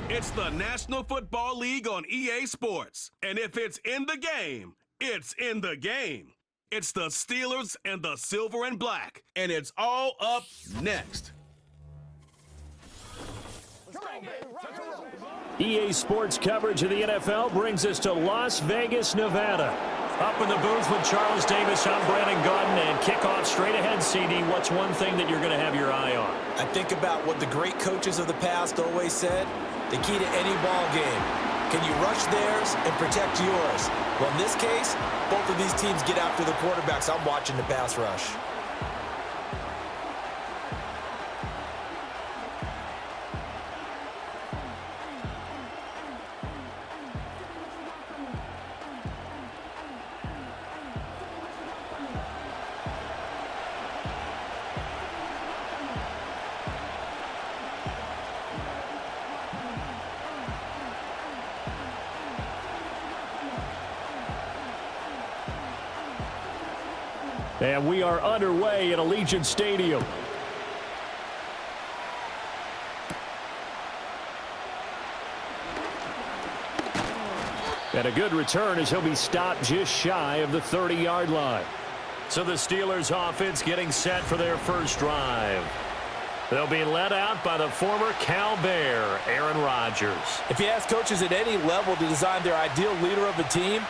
It's the National Football League on EA Sports. And if it's in the game, it's in the game. It's the Steelers and the Silver and Black. And it's all up next. EA Sports coverage of the NFL brings us to Las Vegas, Nevada. Up in the booth with Charles Davis, I'm Brandon Gaudin, and kickoff straight ahead, CD. What's one thing that you're going to have your eye on? I think about what the great coaches of the past always said. The key to any ball game. Can you rush theirs and protect yours? Well, in this case, both of these teams get after the quarterbacks. I'm watching the pass rush. And we are underway at Allegiant Stadium. And a good return as he'll be stopped just shy of the 30-yard line. So the Steelers offense getting set for their first drive. They'll be led out by the former Cal Bear, Aaron Rodgers. If you ask coaches at any level to design their ideal leader of a team,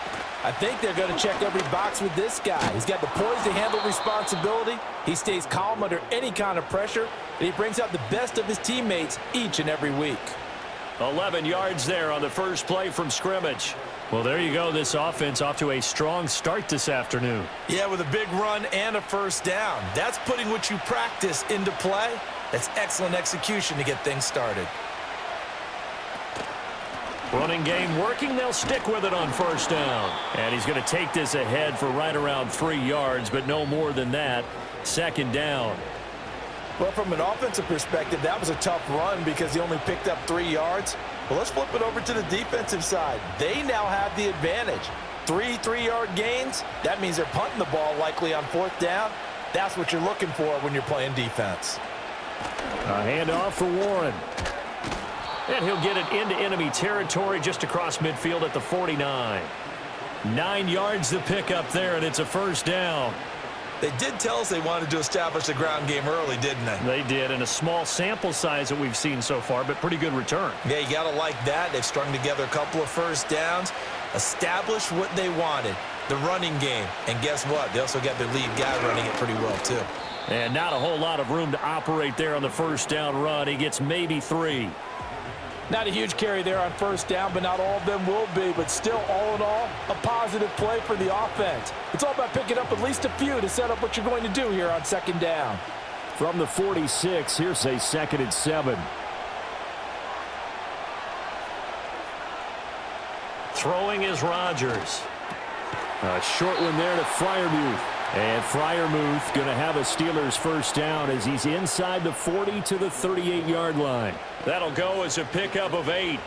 I think they're going to check every box with this guy. He's got the poise to handle responsibility. He stays calm under any kind of pressure, and he brings out the best of his teammates each and every week. 11 yards there on the first play from scrimmage. Well, there you go. This offense off to a strong start this afternoon. Yeah, with a big run and a first down. That's putting what you practice into play. That's excellent execution to get things started. Running game working. They'll stick with it on first down. And he's going to take this ahead for right around 3 yards, but no more than that. Second down. Well, from an offensive perspective, that was a tough run because he only picked up 3 yards. Well, let's flip it over to the defensive side. They now have the advantage. 3 3-yard gains. That means they're punting the ball likely on fourth down. That's what you're looking for when you're playing defense. A handoff for Warren. And he'll get it into enemy territory just across midfield at the 49. 9 yards to pick up there, and it's a first down. They did tell us they wanted to establish the ground game early, didn't they? They did, and a small sample size that we've seen so far, but pretty good return. Yeah, you got to like that. They've strung together a couple of first downs, established what they wanted, the running game. And guess what? They also got their lead guy running it pretty well, too. And not a whole lot of room to operate there on the first down run. He gets maybe 3. Not a huge carry there on first down, but not all of them will be. But still, all in all, a positive play for the offense. It's all about picking up at least a few to set up what you're going to do here on second down. From the 46, here's a 2nd and 7. Throwing is Rodgers. A short one there to Freiermuth. And Freiermuth going to have a Steelers first down as he's inside the 40 to the 38-yard line. That'll go as a pickup of 8.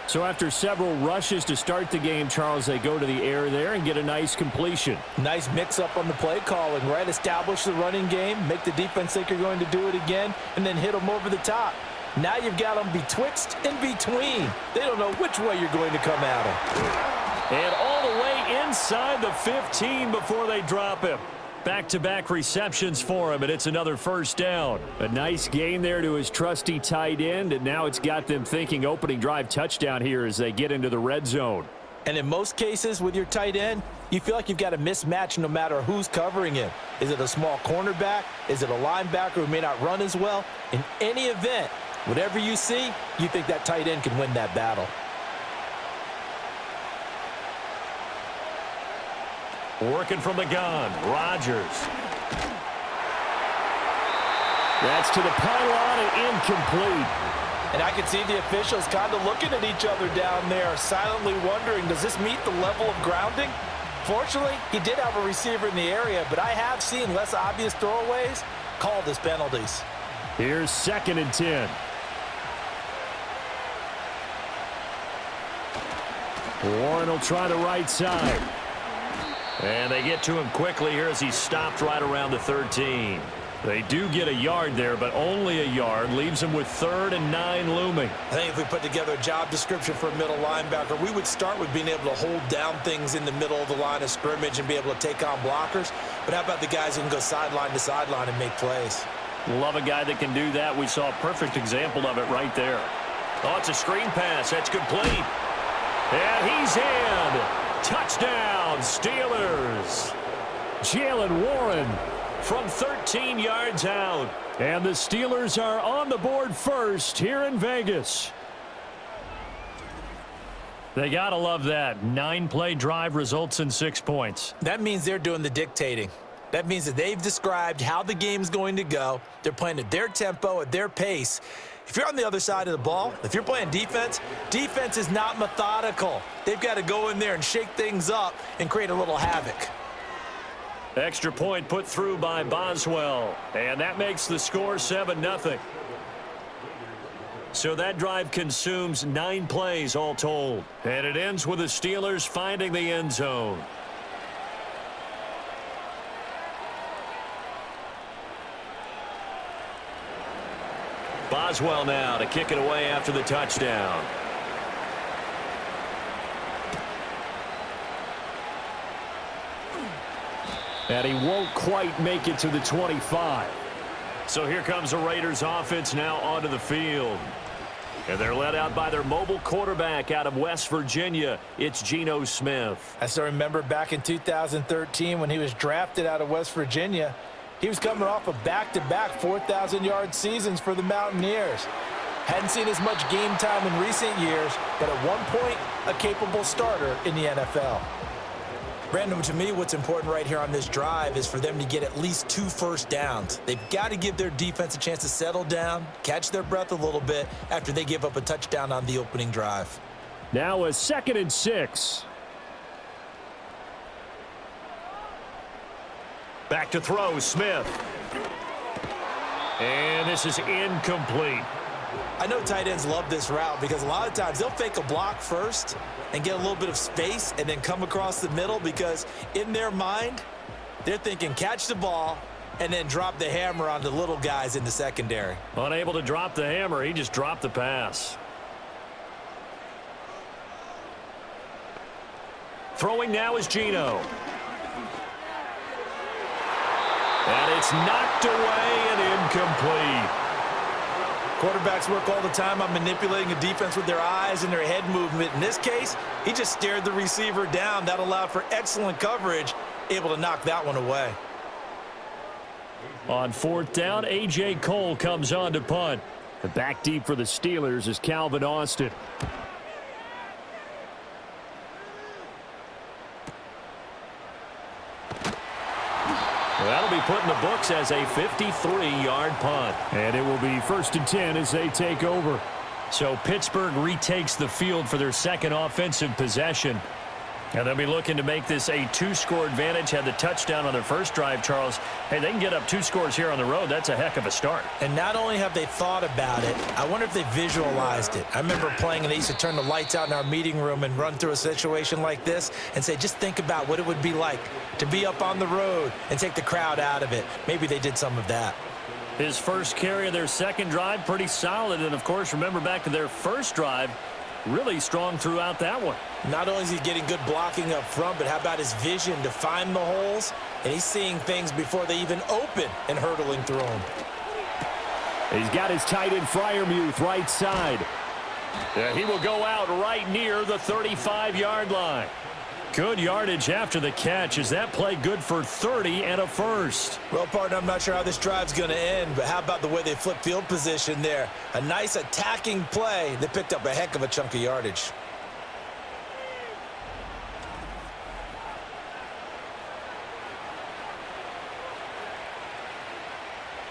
So after several rushes to start the game, Charles, they go to the air there and get a nice completion. Nice mix-up on the play calling, right? Establish the running game, make the defense think you're going to do it again, and then hit them over the top. Now you've got them betwixt and between. They don't know which way you're going to come at them. And all the way inside the 15 before they drop him. Back-to-back receptions for him, and it's another first down. A nice gain there to his trusty tight end, and now it's got them thinking opening drive touchdown here as they get into the red zone. And in most cases with your tight end, you feel like you've got a mismatch no matter who's covering him. Is it a small cornerback? Is it a linebacker who may not run as well? In any event, whatever you see, you think that tight end can win that battle. Working from the gun, Rodgers. That's to the pylon and incomplete. And I can see the officials kind of looking at each other down there, silently wondering, does this meet the level of grounding? Fortunately, he did have a receiver in the area, but I have seen less obvious throwaways called as penalties. Here's 2nd and 10. Warren will try the right side. And they get to him quickly here as he's stopped right around the 13. They do get a yard there, but only a yard. Leaves them with 3rd and 9 looming. I think if we put together a job description for a middle linebacker, we would start with being able to hold down things in the middle of the line of scrimmage and be able to take on blockers. But how about the guys who can go sideline to sideline and make plays? Love a guy that can do that. We saw a perfect example of it right there. Oh, it's a screen pass. That's complete. And he's in. Touchdown, Steelers. Jalen Warren from 13 yards out. And the Steelers are on the board first here in Vegas. They got to love that. 9-play drive results in 6 points. That means they're doing the dictating. That means that they've described how the game's going to go. They're playing at their tempo, at their pace. If you're on the other side of the ball, if you're playing defense, defense is not methodical. They've got to go in there and shake things up and create a little havoc. Extra point put through by Boswell. And that makes the score 7-0. So that drive consumes 9 plays all told. And it ends with the Steelers finding the end zone. Boswell now to kick it away after the touchdown. And he won't quite make it to the 25. So here comes the Raiders offense now onto the field. And they're led out by their mobile quarterback out of West Virginia. It's Geno Smith. I still remember back in 2013 when he was drafted out of West Virginia. He was coming off of back-to-back 4,000-yard seasons for the Mountaineers. Hadn't seen as much game time in recent years, but at one point, a capable starter in the NFL. Brandon, to me, what's important right here on this drive is for them to get at least 2 first downs. They've got to give their defense a chance to settle down, catch their breath a little bit after they give up a touchdown on the opening drive. Now a 2nd and 6. Back to throw, Smith. And this is incomplete. I know tight ends love this route because a lot of times they'll fake a block first and get a little bit of space and then come across the middle because in their mind, they're thinking catch the ball and then drop the hammer on the little guys in the secondary. Unable to drop the hammer, he just dropped the pass. Throwing now is Geno. And it's knocked away and incomplete. Quarterbacks work all the time on manipulating a defense with their eyes and their head movement. In this case, he just stared the receiver down. That allowed for excellent coverage, able to knock that one away. On 4th down, A.J. Cole comes on to punt. The back deep for the Steelers is Calvin Austin. That'll be put in the books as a 53-yard punt. And it will be 1st and 10 as they take over. So Pittsburgh retakes the field for their second offensive possession. And they'll be looking to make this a 2-score advantage. Had the touchdown on their first drive, Charles. Hey, they can get up 2 scores here on the road. That's a heck of a start. And not only have they thought about it, I wonder if they visualized it. I remember playing and they used to turn the lights out in our meeting room and run through a situation like this and say, just think about what it would be like to be up on the road and take the crowd out of it. Maybe they did some of that. His first carry of their second drive, pretty solid. And, of course, remember back to their first drive, really strong throughout that one. Not only is he getting good blocking up front, but how about his vision to find the holes? And he's seeing things before they even open and hurdling through them. He's got his tight end Freiermuth right side. He will go out right near the 35-yard line. Good yardage after the catch. Is that play good for 30 and a first? Well, partner, I'm not sure how this drive's going to end, but how about the way they flip field position there? A nice attacking play that picked up a heck of a chunk of yardage.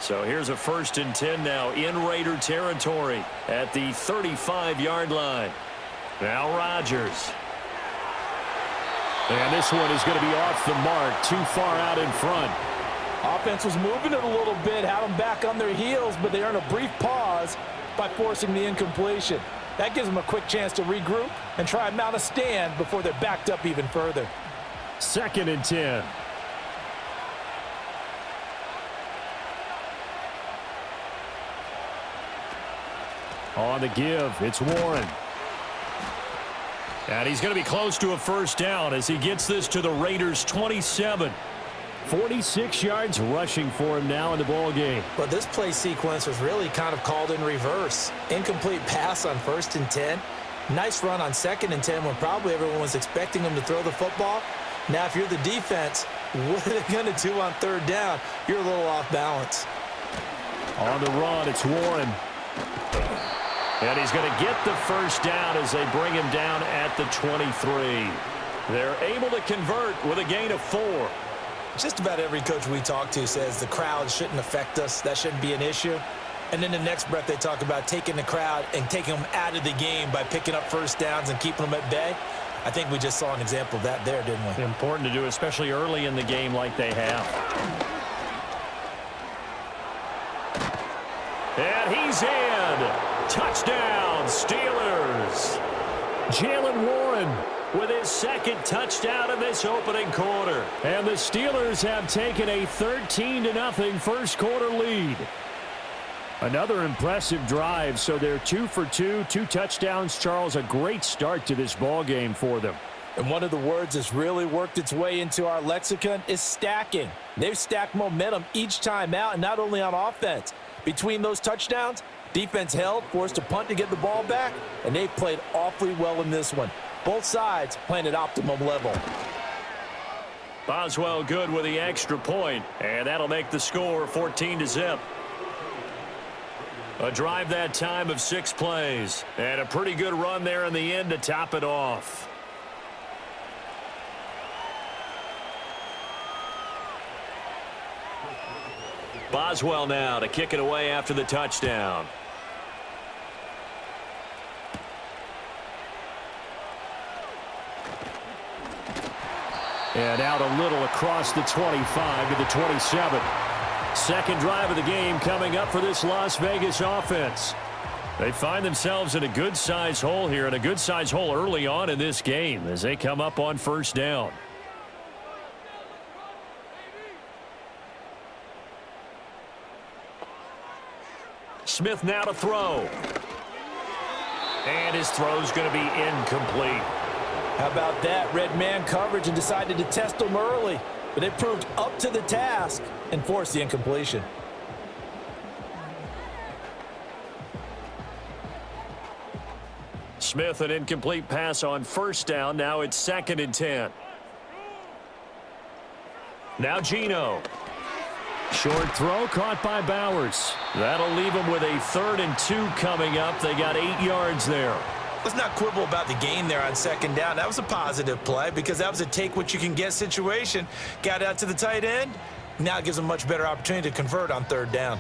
So here's a 1st and 10 now in Raider territory at the 35-yard line. Now Rodgers. And this one is going to be off the mark, too far out in front. Offense was moving it a little bit, had them back on their heels, but they earned a brief pause by forcing the incompletion. That gives them a quick chance to regroup and try and mount a stand before they're backed up even further. 2nd and 10. On the give, it's Warren. And he's going to be close to a first down as he gets this to the Raiders' 27. 46 yards rushing for him now in the ball game. But this play sequence was really kind of called in reverse. Incomplete pass on 1st and 10. Nice run on 2nd and 10 when probably everyone was expecting him to throw the football. Now, if you're the defense, what are they going to do on 3rd down? You're a little off balance. On the run, it's Warren. And he's going to get the first down as they bring him down at the 23. They're able to convert with a gain of 4. Just about every coach we talk to says the crowd shouldn't affect us. That shouldn't be an issue. And then the next breath they talk about taking the crowd and taking them out of the game by picking up first downs and keeping them at bay. I think we just saw an example of that there, didn't we? Important to do, especially early in the game like they have. And he's in. Touchdown, Steelers. Jalen Warren with his 2nd touchdown in this opening quarter. And the Steelers have taken a 13-0 first quarter lead. Another impressive drive, so they're 2 for 2, 2 touchdowns. Charles, a great start to this ball game for them. And one of the words that's really worked its way into our lexicon is stacking. They've stacked momentum each time out, and not only on offense. Between those touchdowns, defense held, forced a punt to get the ball back, and they've played awfully well in this one. Both sides playing at optimum level. Boswell good with the extra point, and that'll make the score 14-0. A drive that time of 6 plays, and a pretty good run there in the end to top it off. Boswell now to kick it away after the touchdown. And out a little across the 25 to the 27. Second drive of the game coming up for this Las Vegas offense. They find themselves in a good-sized hole here, and a good-sized hole early on in this game as they come up on first down. Smith now to throw. And his throw's going to be incomplete. How about that? Red man coverage and decided to test them early. But they proved up to the task and forced the incompletion. Smith, an incomplete pass on first down. Now it's 2nd and 10. Now Geno. Short throw caught by Bowers. That'll leave them with a 3rd and 2 coming up. They got 8 yards there. Let's not quibble about the gain there on 2nd down. That was a positive play because that was a take-what-you-can-get situation. Got out to the tight end. Now it gives them a much better opportunity to convert on 3rd down.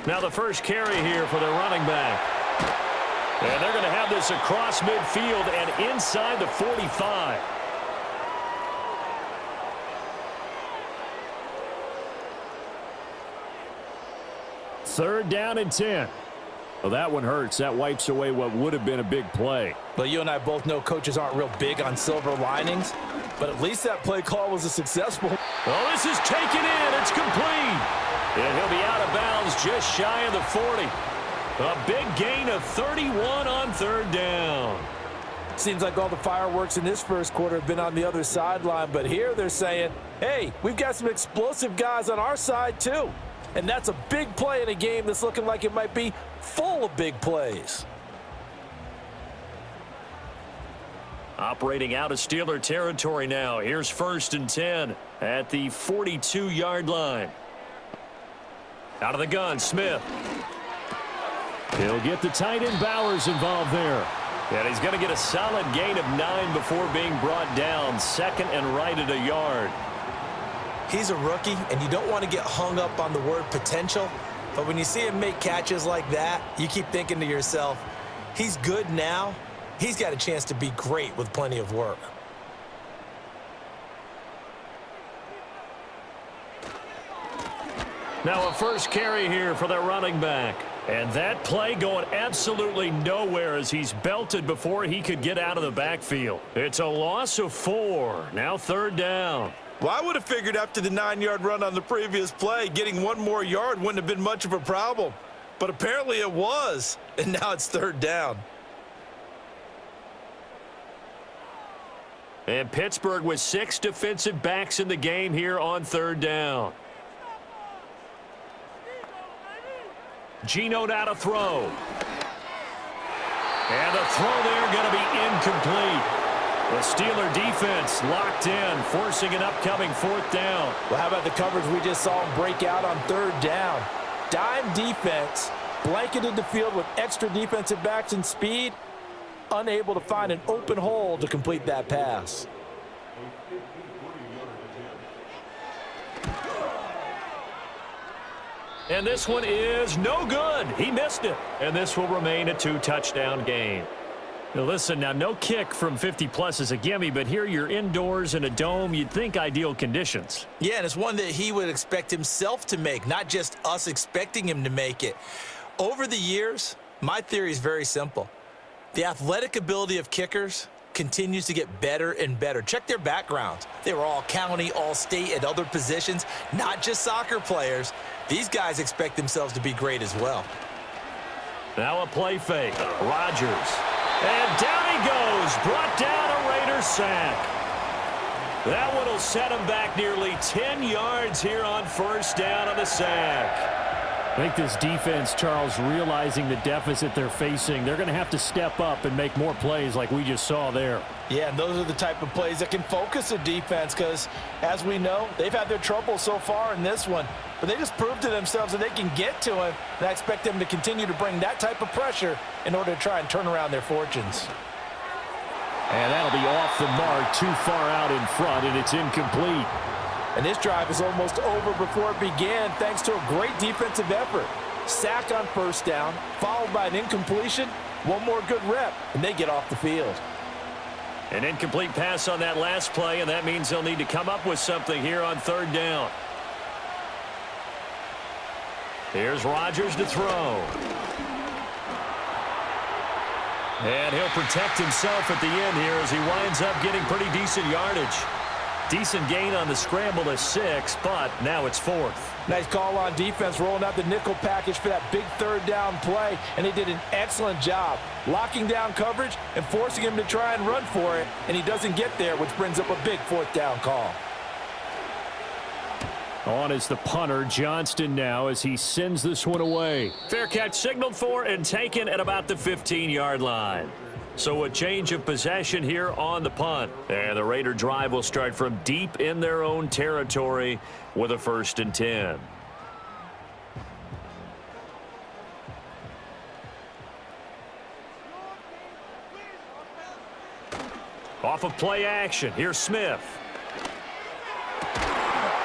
Now the first carry here for the running back. And they're going to have this across midfield and inside the 45. Third down and 10. Well, that one hurts. That wipes away what would have been a big play. Well, you and I both know coaches aren't real big on silver linings, but at least that play call was a successful. Well, this is taken in. It's complete. And he'll be out of bounds just shy of the 40. A big gain of 31 on 3rd down. Seems like all the fireworks in this first quarter have been on the other sideline, but here they're saying, hey, we've got some explosive guys on our side too. And that's a big play in a game that's looking like it might be full of big plays. Operating out of Steeler territory now. Here's 1st and 10 at the 42-yard line. Out of the gun, Smith. He'll get the tight end Bowers involved there. And he's going to get a solid gain of 9 before being brought down. 2nd and right at a yard. He's a rookie, and you don't want to get hung up on the word potential. But when you see him make catches like that, you keep thinking to yourself, he's good now. He's got a chance to be great with plenty of work. Now a first carry here for the running back. And that play going absolutely nowhere as he's belted before he could get out of the backfield. It's a loss of 4. Now 3rd down. Well, I would have figured after the 9-yard run on the previous play, getting one more yard wouldn't have been much of a problem. But apparently it was, and now it's 3rd down. And Pittsburgh with 6 defensive backs in the game here on 3rd down. Geno now to throw. And the throw there going to be incomplete. The Steeler defense locked in, forcing an upcoming 4th down. Well, how about the coverage we just saw him break out on 3rd down? Dime defense, blanketed the field with extra defensive backs and speed, unable to find an open hole to complete that pass. And this one is no good. He missed it. And this will remain a 2-touchdown game. Now listen, now no kick from 50-plus is a gimme, but here you're indoors in a dome. You'd think ideal conditions. Yeah, and it's one that he would expect himself to make, not just us expecting him to make it. Over the years, my theory is very simple. The athletic ability of kickers continues to get better and better. Check their backgrounds. They were all county, all state, at other positions, not just soccer players. These guys expect themselves to be great as well. Now a play fake. Rodgers. And down he goes. Brought down a Raider sack. That one will set him back nearly 10 yards here on 1st down on the sack. I think this defense, Charles, realizing the deficit they're facing, they're going to have to step up and make more plays like we just saw there. Yeah, and those are the type of plays that can focus a defense because, as we know, they've had their trouble so far in this one. But they just proved to themselves that they can get to him, and I expect them to continue to bring that type of pressure in order to try and turn around their fortunes. And that'll be off the mark, too far out in front, and it's incomplete. And this drive is almost over before it began thanks to a great defensive effort. Sack on 1st down, followed by an incompletion, one more good rep, and they get off the field. An incomplete pass on that last play, and that means they'll need to come up with something here on 3rd down. Here's Rodgers to throw. And he'll protect himself at the end here as he winds up getting pretty decent yardage. Decent gain on the scramble to 6, but now it's 4th. Nice call on defense, rolling out the nickel package for that big 3rd down play, and they did an excellent job locking down coverage and forcing him to try and run for it, and he doesn't get there, which brings up a big 4th down call. On is the punter, Johnston, now as he sends this one away. Fair catch signaled for and taken at about the 15-yard line. So a change of possession here on the punt. And the Raider drive will start from deep in their own territory with a 1st and 10. Off of play action, here's Smith.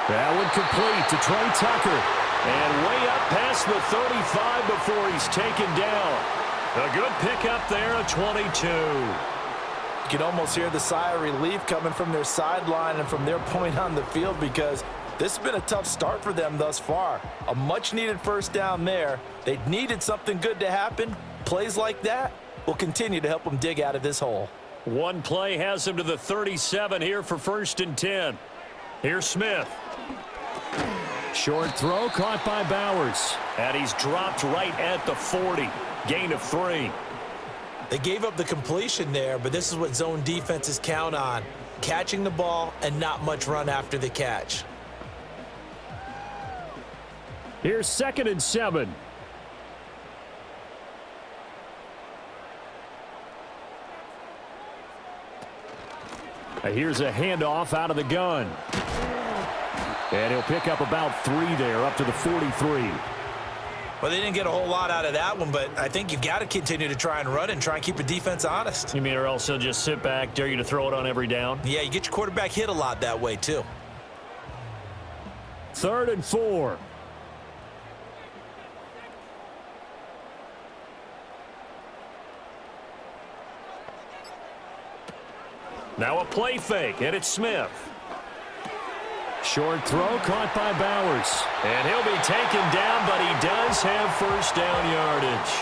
That one complete to Trey Tucker. And way up past the 35 before he's taken down. A good pickup there, a 22. You can almost hear the sigh of relief coming from their sideline and from their point on the field because this has been a tough start for them thus far. A much-needed 1st down there. They needed something good to happen. Plays like that will continue to help them dig out of this hole. One play has him to the 37 here for 1st and 10. Here's Smith. Short throw caught by Bowers. And he's dropped right at the 40. Gain of 3. They gave up the completion there, but this is what zone defenses count on. Catching the ball and not much run after the catch. Here's 2nd and 7. Here's a handoff out of the gun. And he'll pick up about 3 there, up to the 43. Well, they didn't get a whole lot out of that one, but I think you've got to continue to try and run and try and keep the defense honest. You mean or else he'll just sit back, dare you to throw it on every down? Yeah, you get your quarterback hit a lot that way, too. 3rd and 4. Now a play fake, and it's Smith. Short throw caught by Bowers. And he'll be taken down, but he does have 1st down yardage.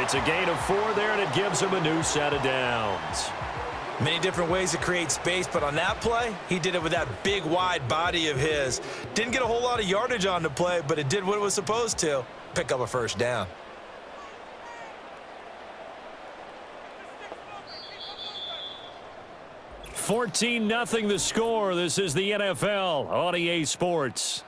It's a gain of 4 there, and it gives him a new set of downs. Many different ways to create space, but on that play, he did it with that big, wide body of his. Didn't get a whole lot of yardage on the play, but it did what it was supposed to. Pick up a first down. $14-0 the score. This is the NFL on EA Sports.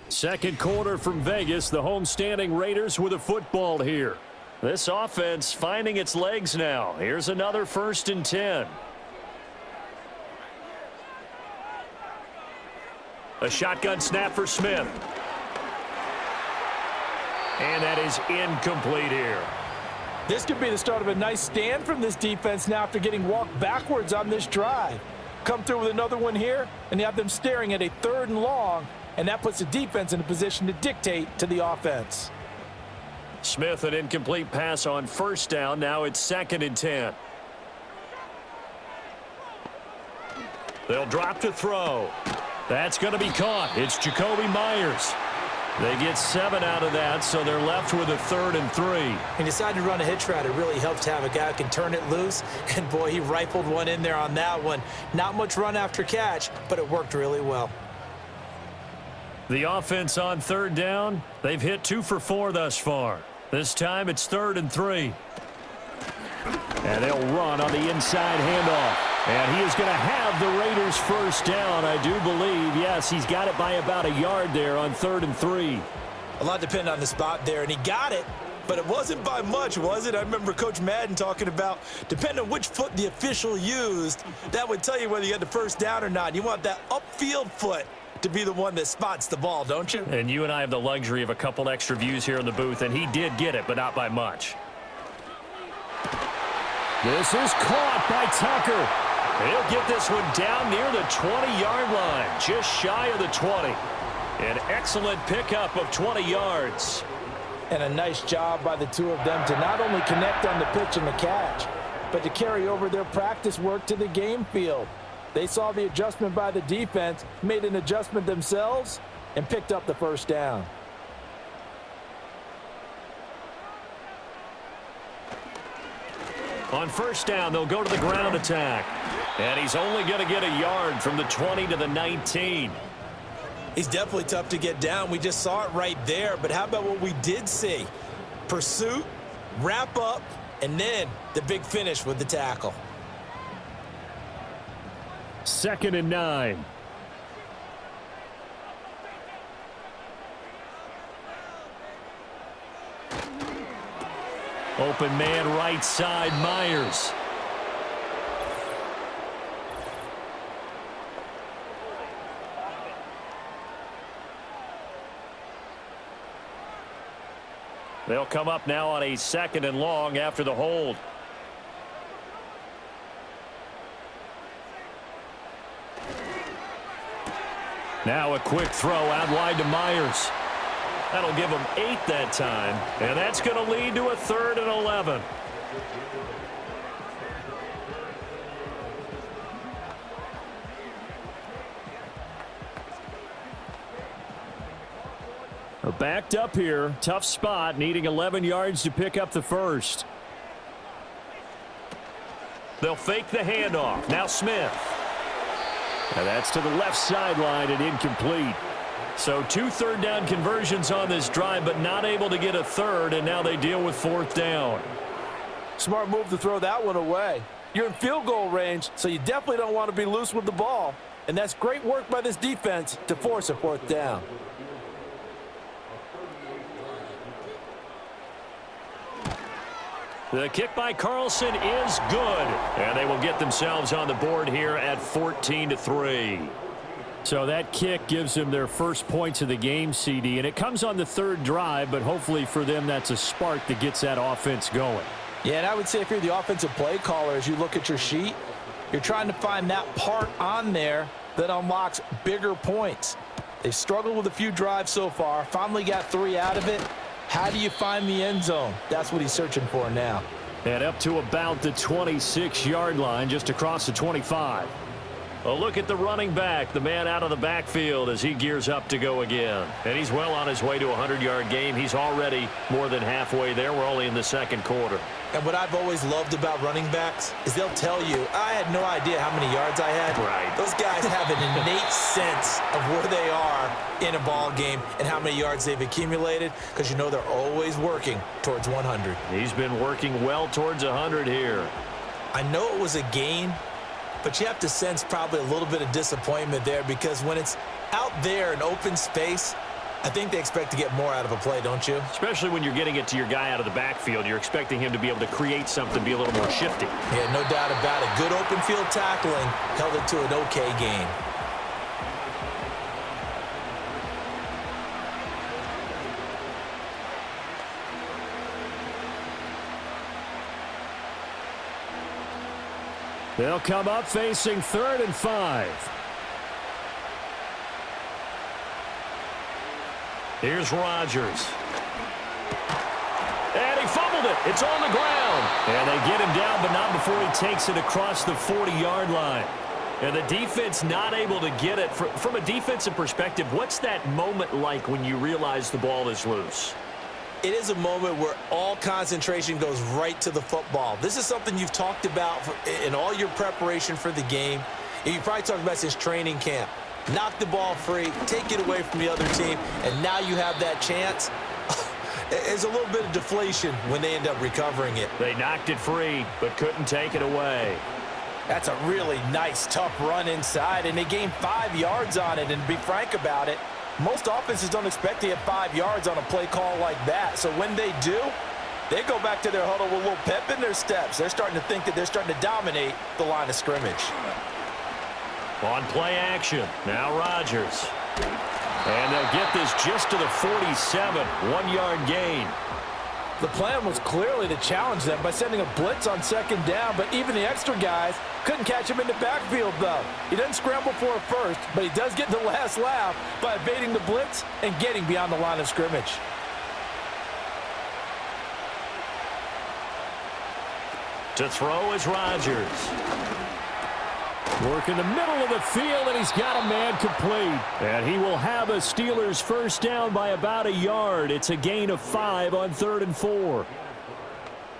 Second quarter from Vegas. The homestanding Raiders with a football here. This offense finding its legs now. Here's another 1st and 10. A shotgun snap for Smith. And that is incomplete here. This could be the start of a nice stand from this defense now after getting walked backwards on this drive. Come through with another one here, and you have them staring at a 3rd and long, and that puts the defense in a position to dictate to the offense. Smith, an incomplete pass on 1st down. Now it's 2nd and 10. They'll drop to throw. That's going to be caught. It's Jacoby Myers. They get 7 out of that, so they're left with a 3rd and 3. He decided to run a hitch route. It really helps to have a guy who can turn it loose, and boy, he rifled one in there on that one. Not much run after catch, but it worked really well. The offense on 3rd down, they've hit 2 for 4 thus far. This time it's 3rd and 3. And they'll run on the inside handoff. And he is going to have the Raiders' 1st down, I do believe. Yes, he's got it by about a yard there on 3rd and 3. A lot depended on the spot there, and he got it, but it wasn't by much, was it? I remember Coach Madden talking about, depending on which foot the official used, that would tell you whether you had the 1st down or not. You want that upfield foot to be the one that spots the ball, don't you? And you and I have the luxury of a couple extra views here in the booth, and he did get it, but not by much. This is caught by Tucker. He'll get this one down near the 20-yard line, just shy of the 20. An excellent pickup of 20 yards. And a nice job by the two of them to not only connect on the pitch and the catch, but to carry over their practice work to the game field. They saw the adjustment by the defense, made an adjustment themselves, and picked up the 1st down. On 1st down, they'll go to the ground attack. And he's only going to get a yard from the 20 to the 19. He's definitely tough to get down. We just saw it right there. But how about what we did see? Pursuit, wrap up, and then the big finish with the tackle. 2nd and 9. Open man right side, Myers. They'll come up now on a 2nd and long after the hold. Now a quick throw out wide to Myers. That'll give him 8 that time, and that's going to lead to a 3rd and 11. Backed up here, tough spot, needing 11 yards to pick up the 1st. They'll fake the handoff. Now Smith. And that's to the left sideline and incomplete. So 2 3rd down conversions on this drive, but not able to get a 3rd, and now they deal with 4th down. Smart move to throw that one away. You're in field goal range, so you definitely don't want to be loose with the ball. And that's great work by this defense to force a 4th down. The kick by Carlson is good, and they will get themselves on the board here at 14-3. So that kick gives them their first points of the game, CD, and it comes on the 3rd drive, but hopefully for them that's a spark that gets that offense going. Yeah, and I would say if you're the offensive play caller, as you look at your sheet, you're trying to find that part on there that unlocks bigger points. They've struggled with a few drives so far, finally got 3 out of it. How do you find the end zone? That's what he's searching for now. And up to about the 26-yard line, just across the 25. A look at the running back, the man out of the backfield as he gears up to go again. And he's well on his way to a 100-yard game. He's already more than halfway there. We're only in the second quarter. And what I've always loved about running backs is they'll tell you, I had no idea how many yards I had. Right. Those guys have an innate sense of where they are in a ball game and how many yards they've accumulated, because you know they're always working towards 100. He's been working well towards 100 here. I know it was a gain, but you have to sense probably a little bit of disappointment there, because when it's out there in open space, I think they expect to get more out of a play, don't you? Especially when you're getting it to your guy out of the backfield. You're expecting him to be able to create something, be a little more shifty. Yeah, no doubt about it. Good open field tackling held it to an okay gain. They'll come up facing 3rd and 5. Here's Rodgers. And he fumbled it. It's on the ground. And they get him down, but not before he takes it across the 40-yard line. And the defense not able to get it. From a defensive perspective, what's that moment like when you realize the ball is loose? It is a moment where all concentration goes right to the football. This is something you've talked about in all your preparation for the game. And you probably talked about since training camp. Knock the ball free, take it away from the other team, and now you have that chance. There's a little bit of deflation when they end up recovering it. They knocked it free, but couldn't take it away. That's a really nice, tough run inside, and they gained 5 yards on it. And to be frank about it, most offenses don't expect to get 5 yards on a play call like that. So when they do, they go back to their huddle with a little pep in their steps. They're starting to think that they're starting to dominate the line of scrimmage. On play action, now Rodgers. And they'll get this just to the 47, 1-yard gain. The plan was clearly to challenge them by sending a blitz on 2nd down, but even the extra guys couldn't catch him in the backfield, though. He doesn't scramble for a first, but he does get the last laugh by evading the blitz and getting beyond the line of scrimmage. To throw is Rodgers. Work in the middle of the field, and he's got a man complete. And he will have a Steelers first down by about a yard. It's a gain of 5 on 3rd and 4.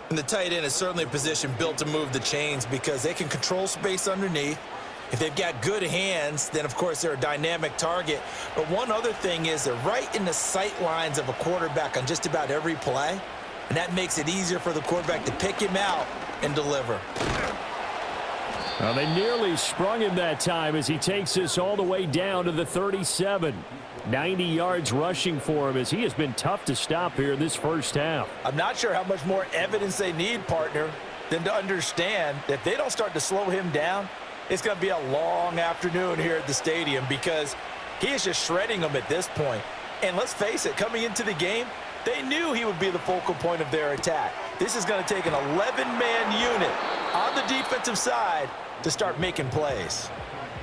And the tight end is certainly a position built to move the chains because they can control space underneath. If they've got good hands, then, of course, they're a dynamic target. But one other thing is they're right in the sight lines of a quarterback on just about every play, and that makes it easier for the quarterback to pick him out and deliver. Well, they nearly sprung him that time as he takes this all the way down to the 37. 90 yards rushing for him as he has been tough to stop here in this first half. I'm not sure how much more evidence they need, partner, than to understand that if they don't start to slow him down, it's going to be a long afternoon here at the stadium because he is just shredding them at this point. And let's face it, coming into the game, they knew he would be the focal point of their attack. This is going to take an 11-man unit on the defensive side to start making plays.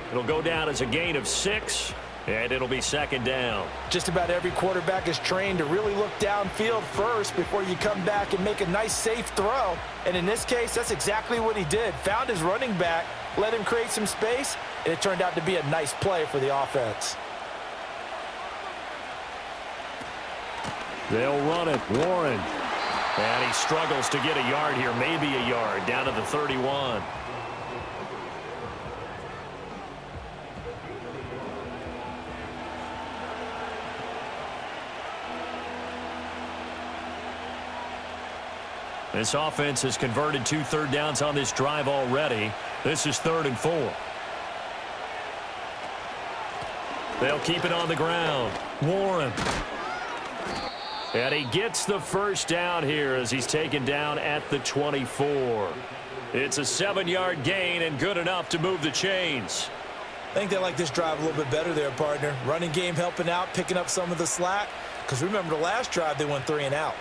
It'll go down as a gain of 6, and it'll be 2nd down. Just about every quarterback is trained to really look downfield first before you come back and make a nice, safe throw. And in this case, that's exactly what he did. Found his running back, let him create some space, and it turned out to be a nice play for the offense. They'll run it. Warren. And he struggles to get a yard here, maybe a yard, down to the 31. This offense has converted 2 third downs on this drive already. This is 3rd and 4. They'll keep it on the ground. Warren. And he gets the first down here as he's taken down at the 24. It's a 7-yard gain and good enough to move the chains. I think they like this drive a little bit better there, partner. Running game helping out, picking up some of the slack. Because remember the last drive, they went 3 and out.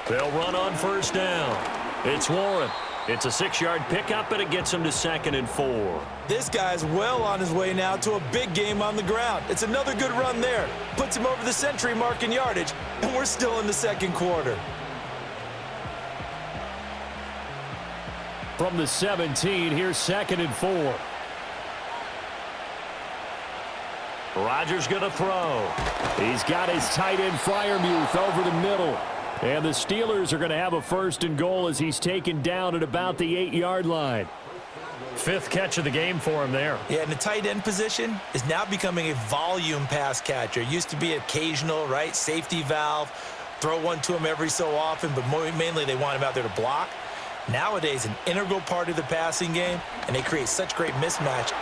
They'll run on first down. It's Warren. It's a 6-yard pickup, and it gets him to 2nd and 4. This guy's well on his way now to a big game on the ground. It's another good run there. Puts him over the century mark in yardage, and we're still in the second quarter. From the 17, here's 2nd and 4. Rodgers going to throw. He's got his tight end Freiermuth over the middle. And the Steelers are going to have a 1st and goal as he's taken down at about the 8-yard line. 5th catch of the game for him there. Yeah, and the tight end position is now becoming a volume pass catcher. Used to be occasional, right? Safety valve. Throw one to him every so often, but mainly they want him out there to block. Nowadays, an integral part of the passing game, and they create such great mismatch.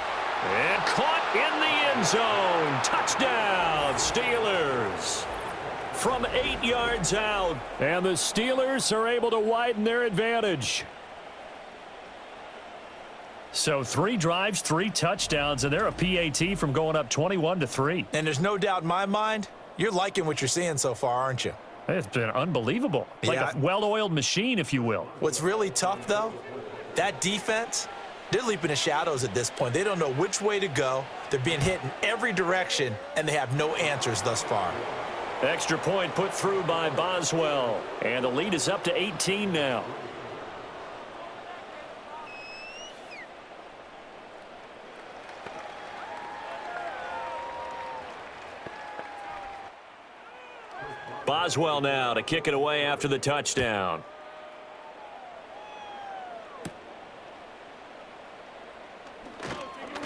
And caught in the end zone. Touchdown, Steelers. From 8 yards out. And the Steelers are able to widen their advantage. So 3 drives, 3 touchdowns, and they're a PAT from going up 21-3. And there's no doubt in my mind, you're liking what you're seeing so far, aren't you? It's been unbelievable. Like a well-oiled machine, if you will. What's really tough, though, that defense, they're leaping the shadows at this point. They don't know which way to go. They're being hit in every direction, and they have no answers thus far. Extra point put through by Boswell. And the lead is up to 18 now. Boswell now to kick it away after the touchdown.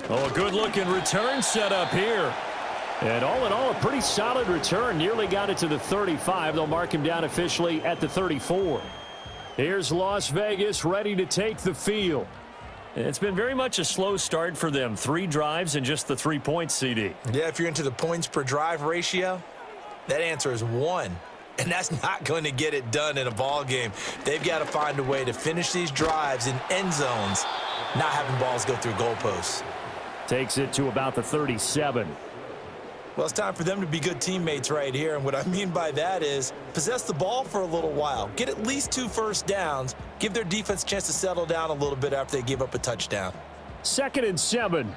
Oh, a good-looking return set up here. And all in all, a pretty solid return. Nearly got it to the 35. They'll mark him down officially at the 34. Here's Las Vegas ready to take the field. It's been very much a slow start for them. 3 drives and just the 3 points, CD. Yeah, if you're into the points per drive ratio, that answer is 1. And that's not going to get it done in a ball game. They've got to find a way to finish these drives in end zones, not having balls go through goalposts. Takes it to about the 37. Well, it's time for them to be good teammates right here. And what I mean by that is possess the ball for a little while. Get at least 2 first downs. Give their defense a chance to settle down a little bit after they give up a touchdown. 2nd and 7.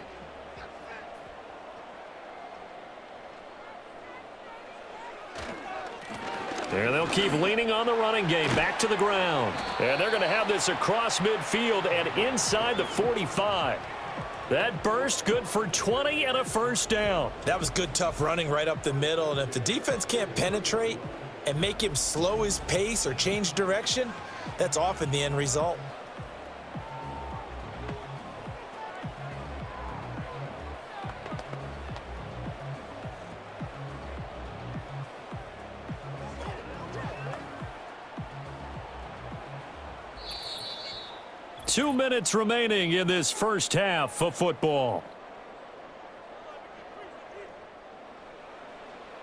There they'll keep leaning on the running game. Back to the ground. And they're going to have this across midfield and inside the 45. That burst good for 20 and a 1st down. That was good, tough running right up the middle. And if the defense can't penetrate and make him slow his pace or change direction, that's often the end result. Two minutes remaining in this first half of football.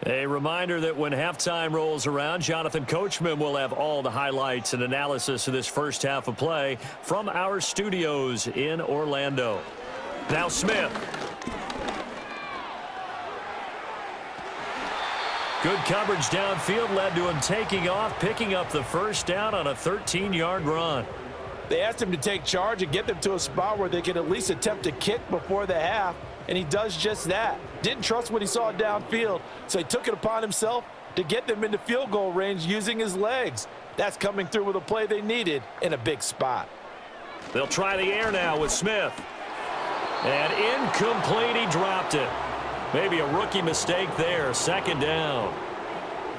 A reminder that when halftime rolls around, Jonathan Coachman will have all the highlights and analysis of this first half of play from our studios in Orlando. Now Smith. Good coverage downfield led to him taking off, picking up the 1st down on a 13-yard run. They asked him to take charge and get them to a spot where they could at least attempt to kick before the half, and he does just that. Didn't trust what he saw downfield, so he took it upon himself to get them into field goal range using his legs. That's coming through with a play they needed in a big spot. They'll try the air now with Smith. And incomplete, he dropped it. Maybe a rookie mistake there, 2nd down.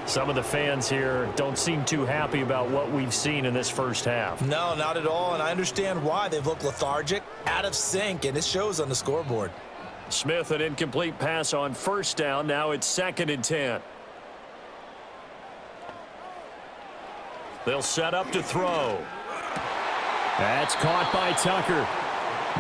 Some of the fans here don't seem too happy about what we've seen in this first half. No, not at all, and I understand why. They've looked lethargic, out of sync, and it shows on the scoreboard. Smith, an incomplete pass on 1st down. Now it's 2nd and 10. They'll set up to throw. That's caught by Tucker.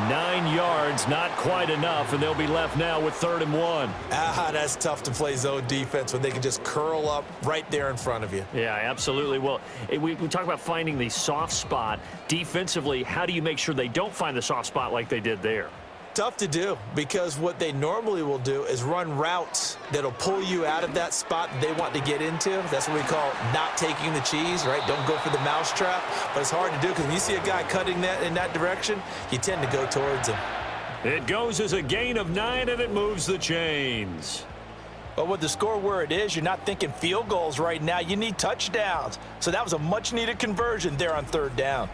9 yards, not quite enough, and they'll be left now with 3rd and 1. That's tough to play zone defense when they can just curl up right there in front of you. Yeah, absolutely. Well, we talk about finding the soft spot. Defensively, how do you make sure they don't find the soft spot like they did there? Tough to do, because what they normally will do is run routes that'll pull you out of that spot that they want to get into. That's what we call not taking the cheese, right? Don't go for the mousetrap. But it's hard to do because when you see a guy cutting that in that direction, you tend to go towards him. It goes as a gain of 9, and it moves the chains. But with the score where it is, you're not thinking field goals right now. You need touchdowns. So that was a much-needed conversion there on 3rd down.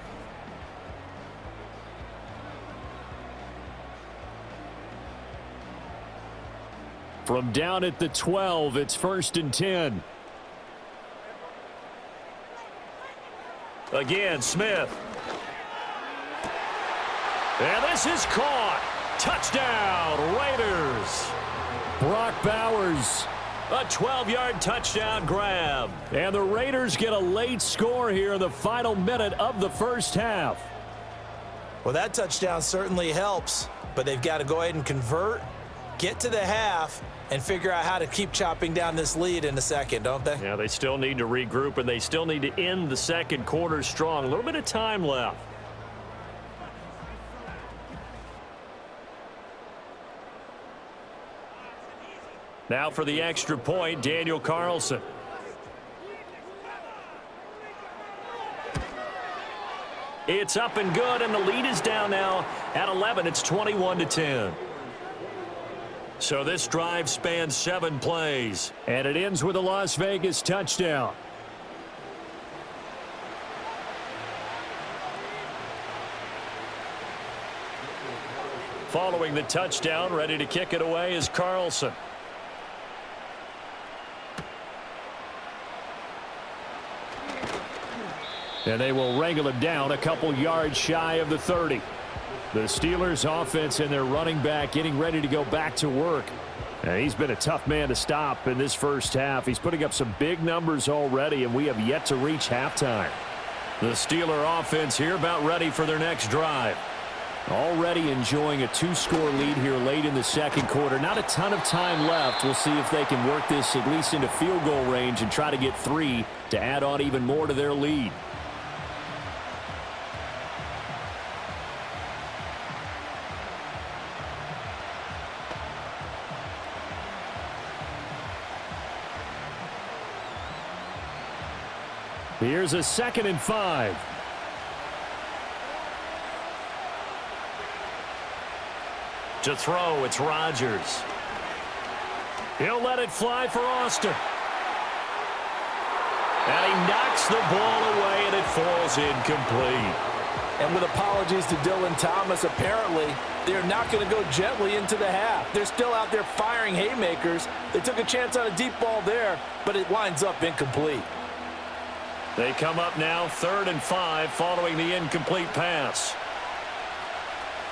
From down at the 12, it's 1st and 10. Again, Smith. And this is caught. Touchdown, Raiders. Brock Bowers, a 12-yard touchdown grab. And the Raiders get a late score here in the final minute of the first half. Well, that touchdown certainly helps, but they've got to go ahead and convert, get to the half, and figure out how to keep chopping down this lead in the second, don't they? Yeah, they still need to regroup, and they still need to end the second quarter strong. A little bit of time left. Now for the extra point, Daniel Carlson. It's up and good, and the lead is down now at 11. It's 21-10. So this drive spans 7 plays, and it ends with a Las Vegas touchdown. Following the touchdown, ready to kick it away is Carlson. And they will wrangle him down a couple yards shy of the 30. The Steelers offense and their running back getting ready to go back to work. And he's been a tough man to stop in this first half. He's putting up some big numbers already, and we have yet to reach halftime. The Steeler offense here about ready for their next drive. Already enjoying a 2-score lead here late in the second quarter. Not a ton of time left. We'll see if they can work this at least into field goal range and try to get 3 to add on even more to their lead. Here's a 2nd and 5. To throw, it's Rodgers. He'll let it fly for Austin. And he knocks the ball away, and it falls incomplete. And with apologies to Dylan Thomas, apparently they're not going to go gently into the half. They're still out there firing haymakers. They took a chance on a deep ball there, but it winds up incomplete. They come up now 3rd and 5 following the incomplete pass.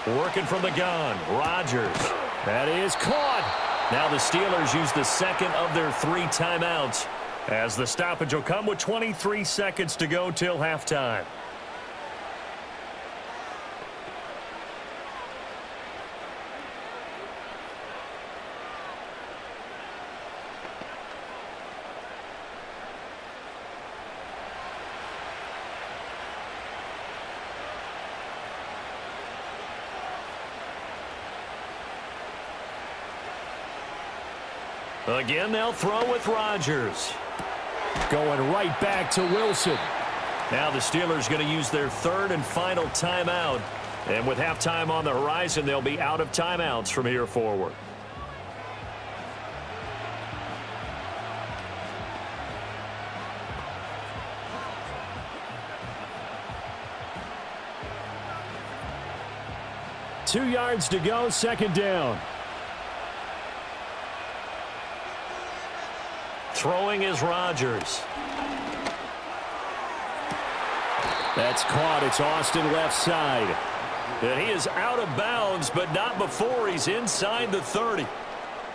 Working from the gun, Rodgers. That is caught. Now the Steelers use the 2nd of their 3 timeouts, as the stoppage will come with 23 seconds to go till halftime. Again, they'll throw with Rodgers. Going right back to Wilson. Now the Steelers going to use their 3rd and final timeout. And with halftime on the horizon, they'll be out of timeouts from here forward. Two yards to go, 2nd down. Throwing is Rodgers. That's caught. It's Austin left side. And he is out of bounds, but not before he's inside the 30.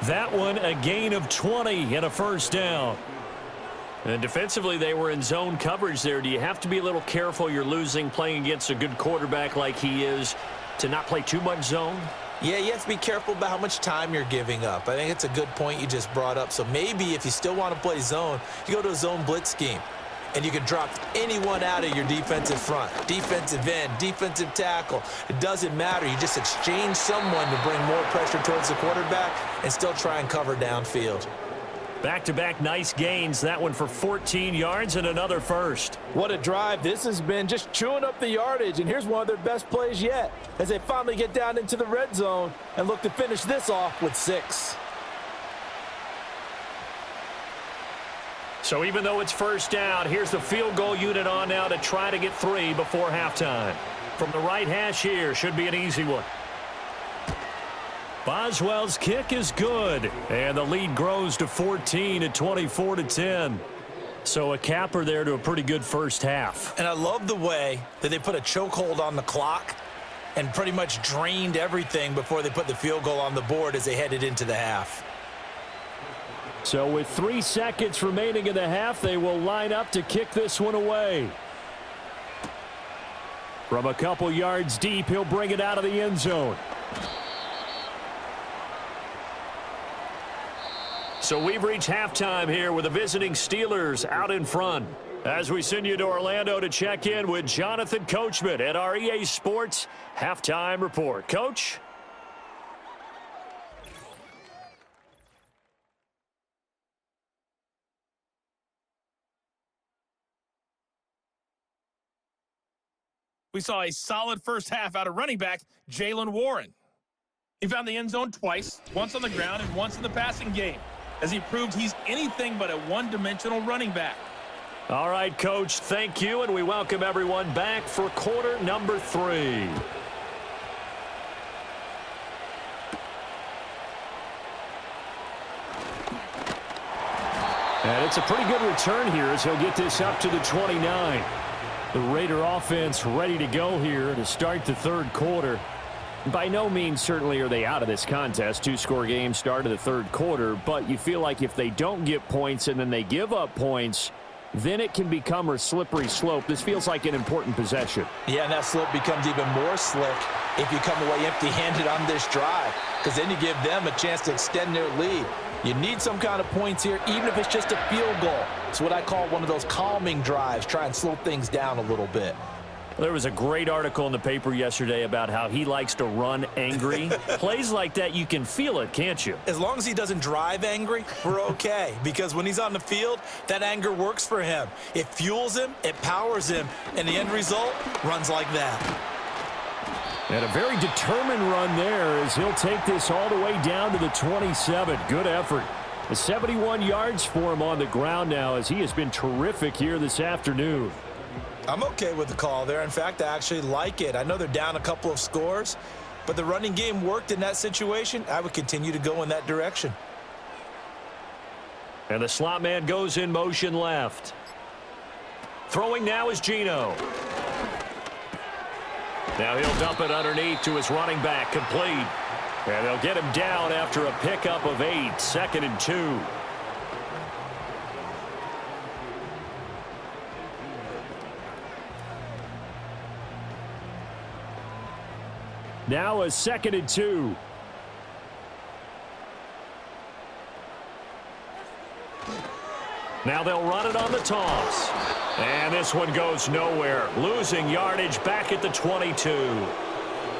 That one a gain of 20 and a 1st down. And defensively, they were in zone coverage there. Do you have to be a little careful? You're losing playing against a good quarterback like he is to not play too much zone? Yeah, you have to be careful about how much time you're giving up. I think it's a good point you just brought up. So maybe if you still want to play zone, you go to a zone blitz scheme. and you can drop anyone out of your defensive front. Defensive end, defensive tackle. It doesn't matter. You just exchange someone to bring more pressure towards the quarterback and still try and cover downfield. Back-to-back nice gains. That one for 14 yards and another first. What a drive this has been, just chewing up the yardage. And here's one of their best plays yet as they finally get down into the red zone and look to finish this off with 6. So even though it's first down, here's the field goal unit on now to try to get 3 before halftime. From the right hash here, should be an easy one. Boswell's kick is good, and the lead grows to 14 at 24-10. So a capper there to a pretty good first half. And I love the way that they put a chokehold on the clock and pretty much drained everything before they put the field goal on the board as they headed into the half. So with 3 seconds remaining in the half, they will line up to kick this one away. From a couple yards deep, he'll bring it out of the end zone. So we've reached halftime here with the visiting Steelers out in front. As we send you to Orlando to check in with Jonathan Coachman at our EA Sports Halftime Report. Coach? We saw a solid first half out of running back Jalen Warren. He found the end zone twice, once on the ground and once in the passing game, as he proved he's anything but a one-dimensional running back. All right, Coach, thank you, and we welcome everyone back for quarter number 3. And it's a pretty good return here as he'll get this up to the 29. The Raider offense ready to go here to start the third quarter. By no means certainly are they out of this contest. 2-score game start of the third quarter, but you feel like if they don't get points and then they give up points, then it can become a slippery slope. This feels like an important possession. Yeah, and that slope becomes even more slick if you come away empty-handed on this drive, because then you give them a chance to extend their lead. You need some kind of points here, even if it's just a field goal. It's what I call one of those calming drives. Try and slow things down a little bit. There was a great article in the paper yesterday about how he likes to run angry. Plays like that, you can feel it, can't you? As long as he doesn't drive angry, we're okay. Because when he's on the field, that anger works for him. It fuels him, it powers him, and the end result runs like that. And a very determined run there as he'll take this all the way down to the 27. Good effort. 71 yards for him on the ground now as he has been terrific here this afternoon. I'm okay with the call there. In fact, I actually like it. I know they're down a couple of scores, but the running game worked in that situation. I would continue to go in that direction. And the slot man goes in motion left. Throwing now is Geno. Now he'll dump it underneath to his running back, complete. And they'll get him down after a pickup of 8, 2nd and 2. Now a 2nd and 2. Now they'll run it on the toss. And this one goes nowhere. Losing yardage back at the 22.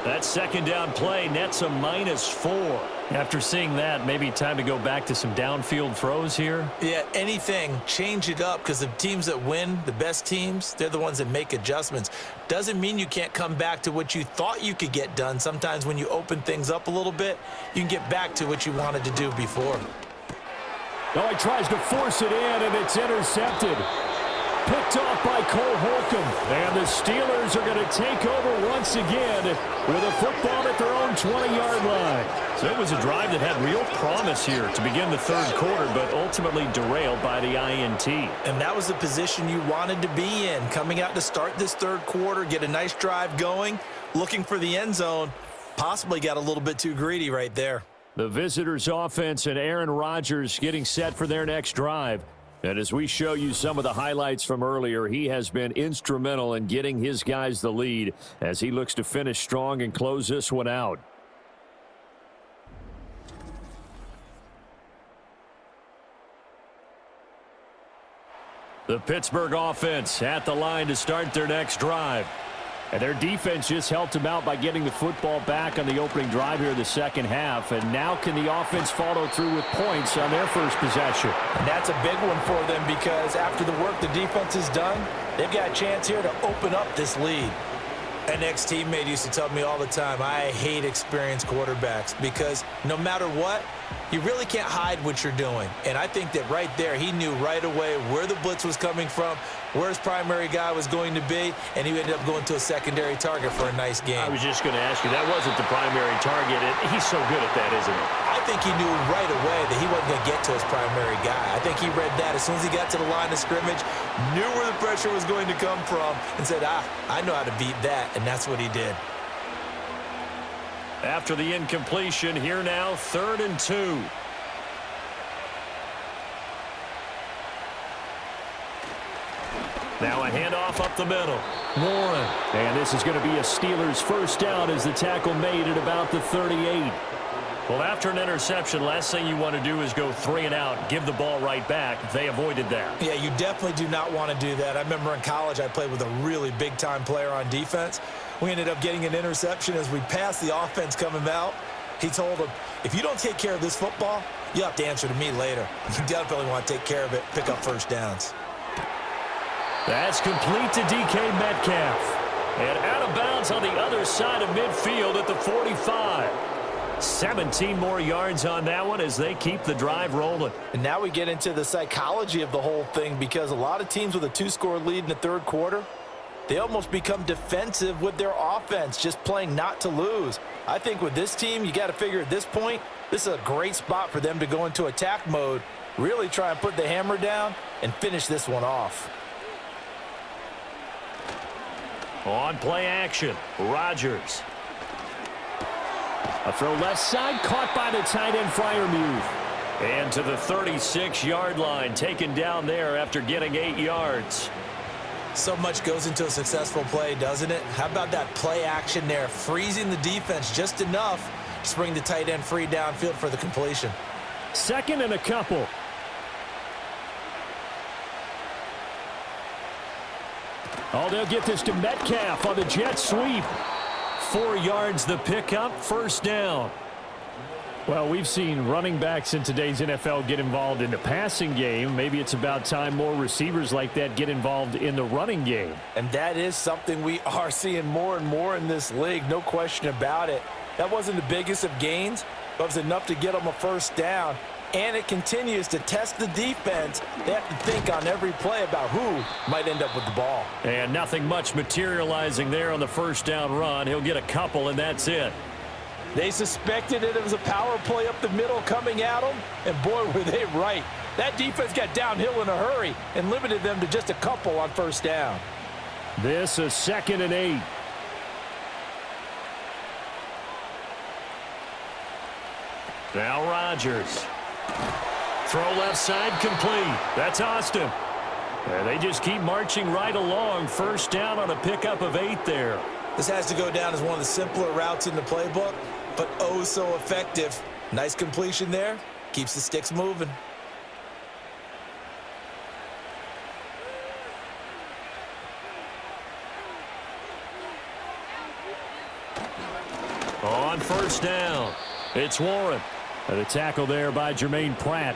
That second down play nets a -4. After seeing that, maybe time to go back to some downfield throws here. Yeah, anything. Change it up, because the teams that win, the best teams, they're the ones that make adjustments. Doesn't mean you can't come back to what you thought you could get done. Sometimes when you open things up a little bit, you can get back to what you wanted to do before. Oh, he tries to force it in, and it's intercepted. Picked off by Cole Holcomb. And the Steelers are going to take over once again with a football at their own 20-yard line. So it was a drive that had real promise here to begin the third quarter, but ultimately derailed by the INT. And that was the position you wanted to be in, coming out to start this third quarter, get a nice drive going, looking for the end zone. Possibly got a little bit too greedy right there. The visitors' offense and Aaron Rodgers getting set for their next drive. And as we show you some of the highlights from earlier, he has been instrumental in getting his guys the lead as he looks to finish strong and close this one out. The Pittsburgh offense at the line to start their next drive. And their defense just helped them out by getting the football back on the opening drive here in the second half. And now can the offense follow through with points on their first possession? And that's a big one for them because after the work the defense has done, they've got a chance here to open up this lead. An ex-teammate used to tell me all the time, I hate experienced quarterbacks because no matter what, you really can't hide what you're doing. And I think that right there, he knew right away where the blitz was coming from, where his primary guy was going to be, and he ended up going to a secondary target for a nice game. I was just going to ask you, that wasn't the primary target. He's so good at that, isn't he? I think he knew right away that he wasn't going to get to his primary guy. I think he read that as soon as he got to the line of scrimmage, knew where the pressure was going to come from, and said, I know how to beat that, and that's what he did. After the incompletion, here now, 3rd and 2. Now a handoff up the middle. Warren. And this is going to be a Steelers first down as the tackle made at about the 38. Well, after an interception, last thing you want to do is go 3 and out, give the ball right back. They avoided that. Yeah, you definitely do not want to do that. I remember in college I played with a really big-time player on defense. We ended up getting an interception as we passed the offense coming out. He told him, if you don't take care of this football, you'll have to answer to me later. You definitely want to take care of it, pick up first downs. That's complete to DK Metcalf. And out of bounds on the other side of midfield at the 45. 17 more yards on that one as they keep the drive rolling. And now we get into the psychology of the whole thing because a lot of teams with a 2-score lead in the third quarter, they almost become defensive with their offense, just playing not to lose. I think with this team, you got to figure at this point, this is a great spot for them to go into attack mode, really try and put the hammer down and finish this one off. On play action, Rodgers. A throw left side, caught by the tight end Freiermuth. And to the 36-yard line, taken down there after getting 8 yards. So much goes into a successful play, doesn't it? How about that play action there, freezing the defense just enough to bring the tight end free downfield for the completion. 2nd and a couple. Oh, they'll get this to Metcalf on the jet sweep. 4 yards the pickup, first down. Well, we've seen running backs in today's NFL get involved in the passing game. Maybe it's about time more receivers like that get involved in the running game. And that is something we are seeing more and more in this league, no question about it. That wasn't the biggest of gains, but it was enough to get them a first down. And it continues to test the defense. They have to think on every play about who might end up with the ball. And nothing much materializing there on the first down run. He'll get a couple, and that's it. They suspected it was a power play up the middle coming at them, and boy, were they right. That defense got downhill in a hurry and limited them to just a couple on first down. This is 2nd and 8. Now Rodgers. Throw left side complete. That's Austin. And they just keep marching right along. First down on a pickup of 8 there. This has to go down as one of the simpler routes in the playbook, but oh so effective. Nice completion there. Keeps the sticks moving. On first down, it's Warren. And a tackle there by Jermaine Pratt.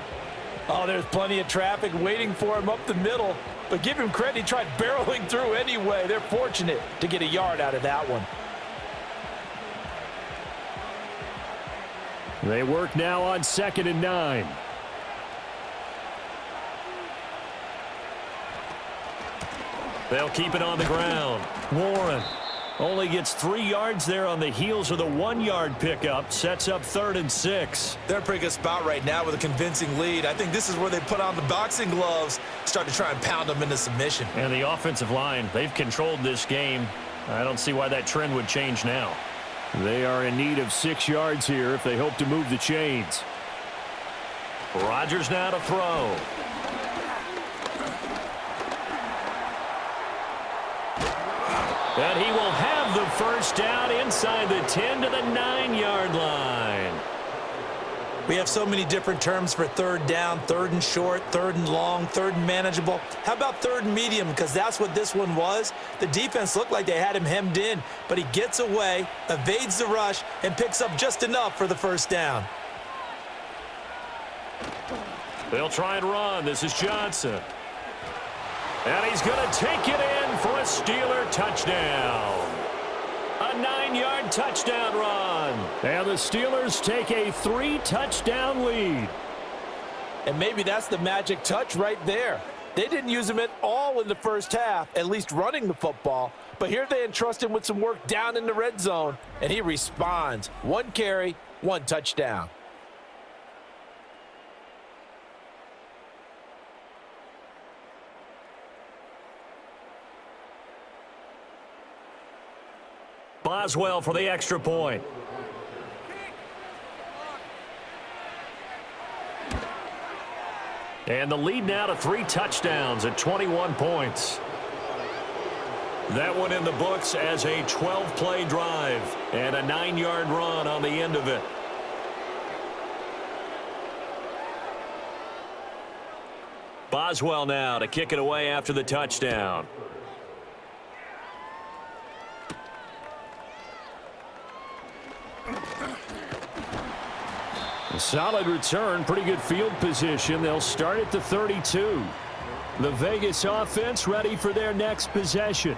Oh, there's plenty of traffic waiting for him up the middle. But give him credit, he tried barreling through anyway. They're fortunate to get a yard out of that one. They work now on 2nd and 9. They'll keep it on the ground. Warren only gets 3 yards there on the heels of the 1-yard pickup. Sets up 3rd and 6. They're in a pretty good spot right now with a convincing lead. I think this is where they put on the boxing gloves, start to try and pound them into submission. And the offensive line, they've controlled this game. I don't see why that trend would change now. They are in need of 6 yards here if they hope to move the chains. Rodgers now to throw. And he will have the first down inside the 10 to the 9-yard line. We have so many different terms for third down, third and short, third and long, third and manageable. How about third and medium? Because that's what this one was. The defense looked like they had him hemmed in, but he gets away, evades the rush, and picks up just enough for the first down. They'll try and run. This is Johnson. And he's going to take it in for a Steeler touchdown. A 9-yard touchdown run. And the Steelers take a 3-touchdown lead. And maybe that's the magic touch right there. They didn't use him at all in the first half, at least running the football. But here they entrust him with some work down in the red zone, and he responds. 1 carry, 1 touchdown. Boswell for the extra point. And the lead now to 3 touchdowns at 21 points. That one in the books as a 12-play drive and a 9-yard run on the end of it. Boswell now to kick it away after the touchdown. A solid return, pretty good field position. They'll start at the 32. The Vegas offense ready for their next possession.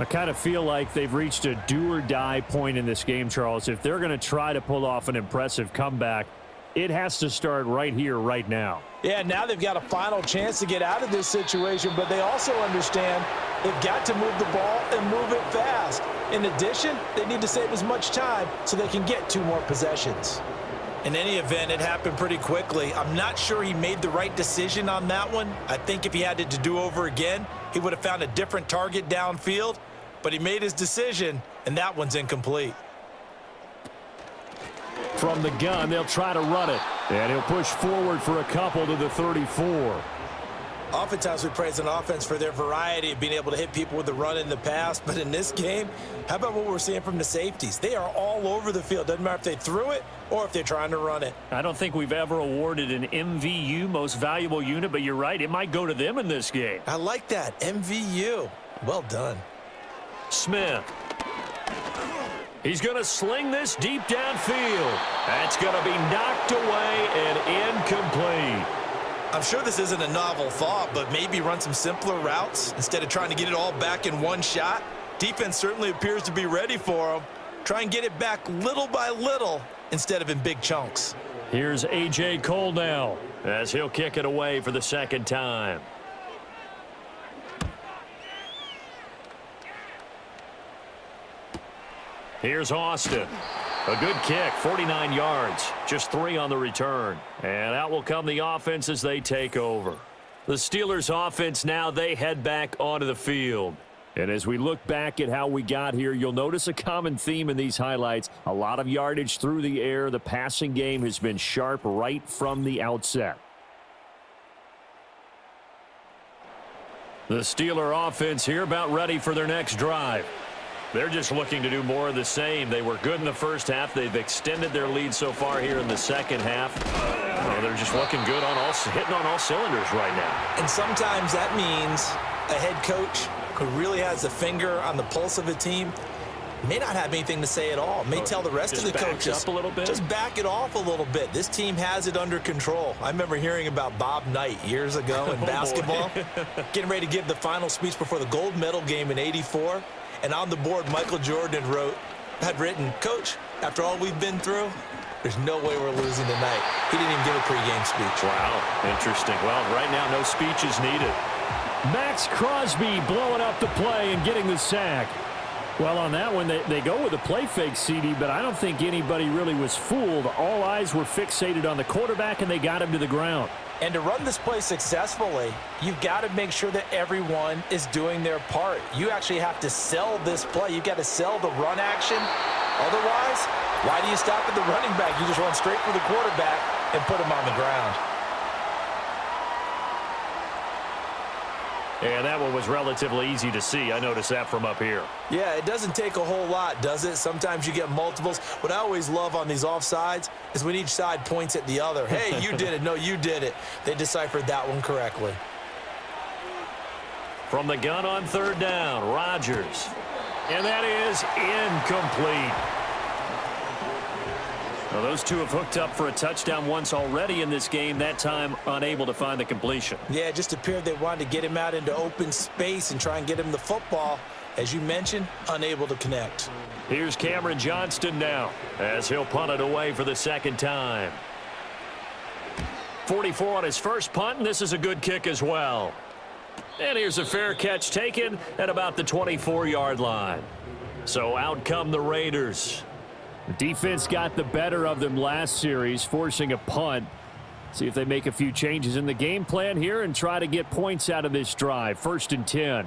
I kind of feel like they've reached a do-or-die point in this game, Charles. If they're going to try to pull off an impressive comeback, it has to start right here, right now. Yeah, now they've got a final chance to get out of this situation, but they also understand they've got to move the ball and move it fast. In addition, they need to save as much time so they can get 2 more possessions. In any event, it happened pretty quickly. I'm not sure he made the right decision on that one. I think if he had it to do over again, he would have found a different target downfield, but he made his decision, and that one's incomplete. From the gun, they'll try to run it, and he'll push forward for a couple to the 34. Oftentimes we praise an offense for their variety of being able to hit people with the run in the past, but in this game, how about what we're seeing from the safeties? They are all over the field. Doesn't matter if they threw it or if they're trying to run it. I don't think we've ever awarded an MVU, most valuable unit, but you're right, it might go to them in this game. I like that, MVU. Well done. Smith. He's going to sling this deep downfield. That's going to be knocked away and incomplete. I'm sure this isn't a novel thought, but maybe run some simpler routes instead of trying to get it all back in one shot. Defense certainly appears to be ready for him. Try and get it back little by little instead of in big chunks. Here's A.J. Cole now as he'll kick it away for the second time. Here's Austin. A good kick, 49 yards, just 3 on the return. And out will come the offense as they take over. The Steelers offense now, they head back onto the field. And as we look back at how we got here, you'll notice a common theme in these highlights. A lot of yardage through the air. The passing game has been sharp right from the outset. The Steeler offense here about ready for their next drive. They're just looking to do more of the same. They were good in the first half. They've extended their lead so far here in the second half. They're just looking good on hitting on all cylinders right now. And sometimes that means a head coach who really has a finger on the pulse of a team may not have anything to say at all. May tell the rest of the coaches up a little bit. Just back it off a little bit. This team has it under control. I remember hearing about Bob Knight years ago in basketball, getting ready to give the final speech before the gold medal game in '84. And on the board, Michael Jordan had written, "Coach, after all we've been through, there's no way we're losing tonight." He didn't even give a pregame speech. Wow, interesting. Well, right now, no speech is needed. Max Crosby blowing up the play and getting the sack. Well, on that one, they go with a play fake, CD, but I don't think anybody really was fooled. All eyes were fixated on the quarterback, and they got him to the ground. And to run this play successfully, you've got to make sure that everyone is doing their part. You actually have to sell this play. You've got to sell the run action. Otherwise, why do you stop at the running back? You just run straight for the quarterback and put him on the ground. And that one was relatively easy to see. I noticed that from up here. Yeah, it doesn't take a whole lot, does it? Sometimes you get multiples. What I always love on these offsides is when each side points at the other. Hey, you did it. No, you did it. They deciphered that one correctly. From the gun on third down, Rodgers. And that is incomplete. Well, those two have hooked up for a touchdown once already in this game, that time unable to find the completion. Yeah, it just appeared they wanted to get him out into open space and try and get him the football. As you mentioned, unable to connect. Here's Cameron Johnston now as he'll punt it away for the second time. 44 on his first punt, and this is a good kick as well. And here's a fair catch taken at about the 24-yard line. So out come the Raiders. The defense got the better of them last series, forcing a punt. See if they make a few changes in the game plan here and try to get points out of this drive. 1st and 10.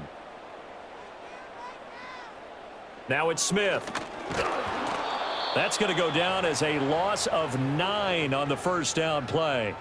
Now it's Smith. That's going to go down as a loss of 9 on the first down play.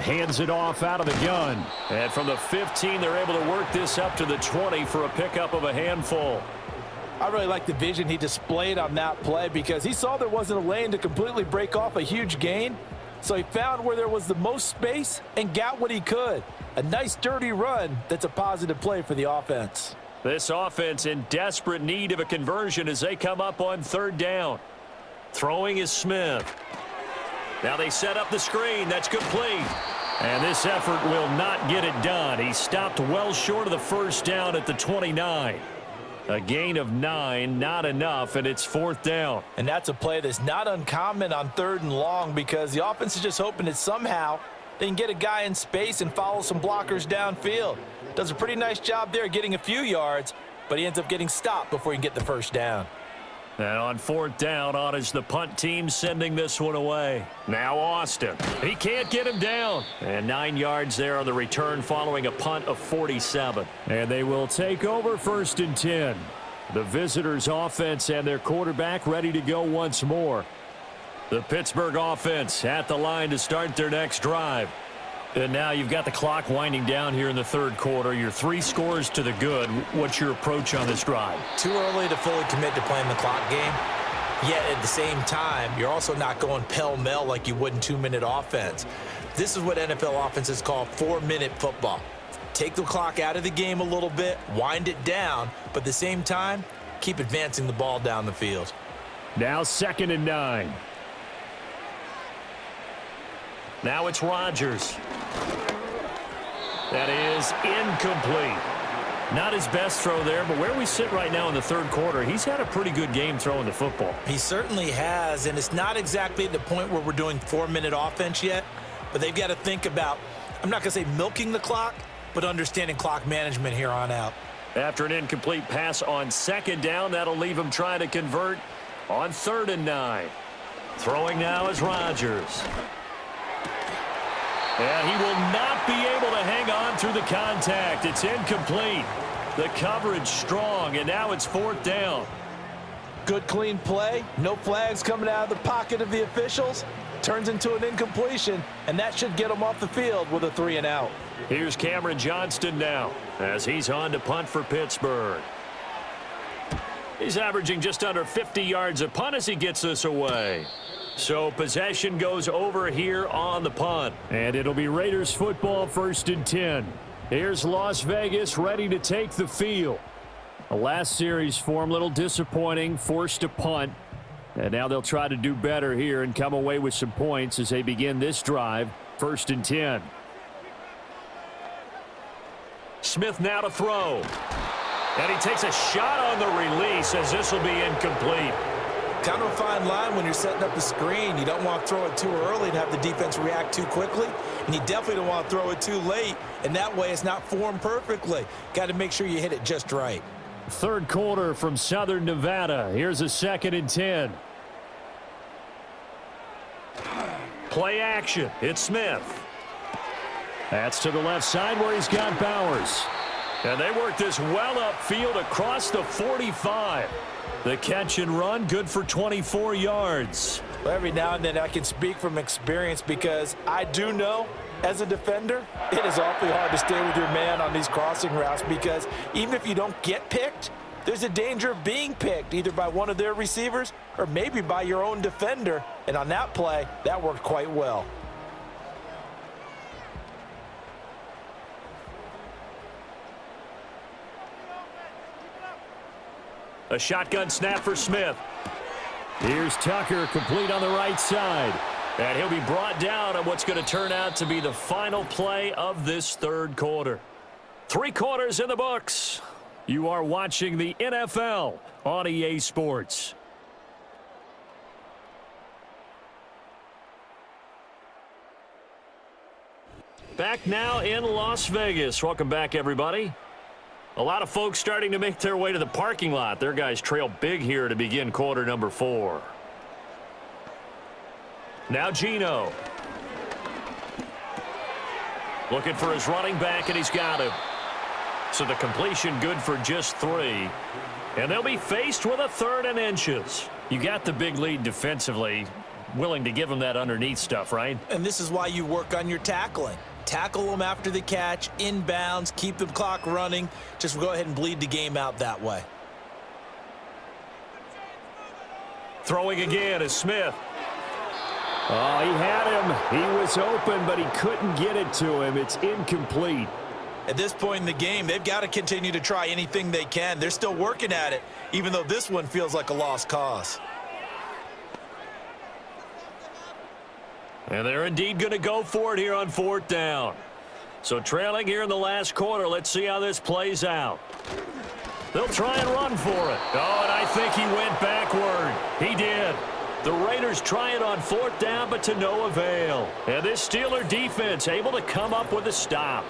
Hands it off out of the gun. And from the 15, they're able to work this up to the 20 for a pickup of a handful. I really like the vision he displayed on that play because he saw there wasn't a lane to completely break off a huge gain. So he found where there was the most space and got what he could. A nice dirty run that's a positive play for the offense. This offense in desperate need of a conversion as they come up on third down. Throwing is Smith. Now they set up the screen. That's complete. And this effort will not get it done. He stopped well short of the first down at the 29. A gain of 9, not enough, and it's 4th down. And that's a play that's not uncommon on 3rd and long because the offense is just hoping that somehow they can get a guy in space and follow some blockers downfield. Does a pretty nice job there getting a few yards, but he ends up getting stopped before he can get the first down. And on 4th down, on is the punt team sending this one away. Now Austin. He can't get him down. And 9 yards there on the return following a punt of 47. And they will take over 1st and 10. The visitors' offense and their quarterback ready to go once more. The Pittsburgh offense at the line to start their next drive. And now you've got the clock winding down here in the 3rd quarter. You're 3 scores to the good. What's your approach on this drive? Too early to fully commit to playing the clock game. Yet at the same time, you're also not going pell-mell like you would in 2-minute offense. This is what NFL offenses call 4-minute football. Take the clock out of the game a little bit, wind it down, but at the same time, keep advancing the ball down the field. Now 2nd and 9. Now it's Rodgers. That is incomplete. Not his best throw there, but where we sit right now in the 3rd quarter, he's had a pretty good game throwing the football. He certainly has, and it's not exactly at the point where we're doing 4-minute offense yet, but they've got to think about, I'm not going to say milking the clock, but understanding clock management here on out. After an incomplete pass on 2nd down, that'll leave him trying to convert on 3rd and 9. Throwing now is Rodgers. And he will not be able to hang on through the contact. It's incomplete. The coverage strong, and now it's 4th down. Good, clean play. No flags coming out of the pocket of the officials. Turns into an incompletion, and that should get him off the field with a 3 and out. Here's Cameron Johnston now as he's on to punt for Pittsburgh. He's averaging just under 50 yards a punt as he gets this away. So possession goes over here on the punt. And it'll be Raiders football 1st and 10. Here's Las Vegas ready to take the field. The last series form a little disappointing, forced a punt. And now they'll try to do better here and come away with some points as they begin this drive. 1st and 10. Smith now to throw. And he takes a shot on the release as this will be incomplete. Kind of a fine line when you're setting up the screen. You don't want to throw it too early and have the defense react too quickly. And you definitely don't want to throw it too late. And that way it's not formed perfectly. Got to make sure you hit it just right. 3rd quarter from Southern Nevada. Here's a 2nd and 10. Play action. It's Smith. That's to the left side where he's got Bowers. And they work this well upfield across the 45. The catch and run, good for 24 yards. Well, every now and then I can speak from experience because I do know as a defender, it is awfully hard to stay with your man on these crossing routes because even if you don't get picked, there's a danger of being picked either by one of their receivers or maybe by your own defender. And on that play, that worked quite well. A shotgun snap for Smith. Here's Tucker, complete on the right side. And he'll be brought down on what's going to turn out to be the final play of this third quarter. 3 quarters in the books. You are watching the NFL on EA Sports. Back now in Las Vegas. Welcome back, everybody. A lot of folks starting to make their way to the parking lot. Their guys trail big here to begin quarter number 4. Now Geno. Looking for his running back, and he's got him. So the completion good for just 3. And they'll be faced with a 3rd and inches. You got the big lead defensively. Willing to give them that underneath stuff, right? And this is why you work on your tackling. Tackle them after the catch, inbounds, keep the clock running. Just go ahead and bleed the game out that way. Throwing again is Smith. Oh, he had him. He was open, but he couldn't get it to him. It's incomplete. At this point in the game, they've got to continue to try anything they can. They're still working at it, even though this one feels like a lost cause. And they're indeed going to go for it here on 4th down. So trailing here in the last quarter, let's see how this plays out. They'll try and run for it. Oh, and I think he went backward. He did. The Raiders try it on 4th down, but to no avail. And this Steeler defense able to come up with a stop.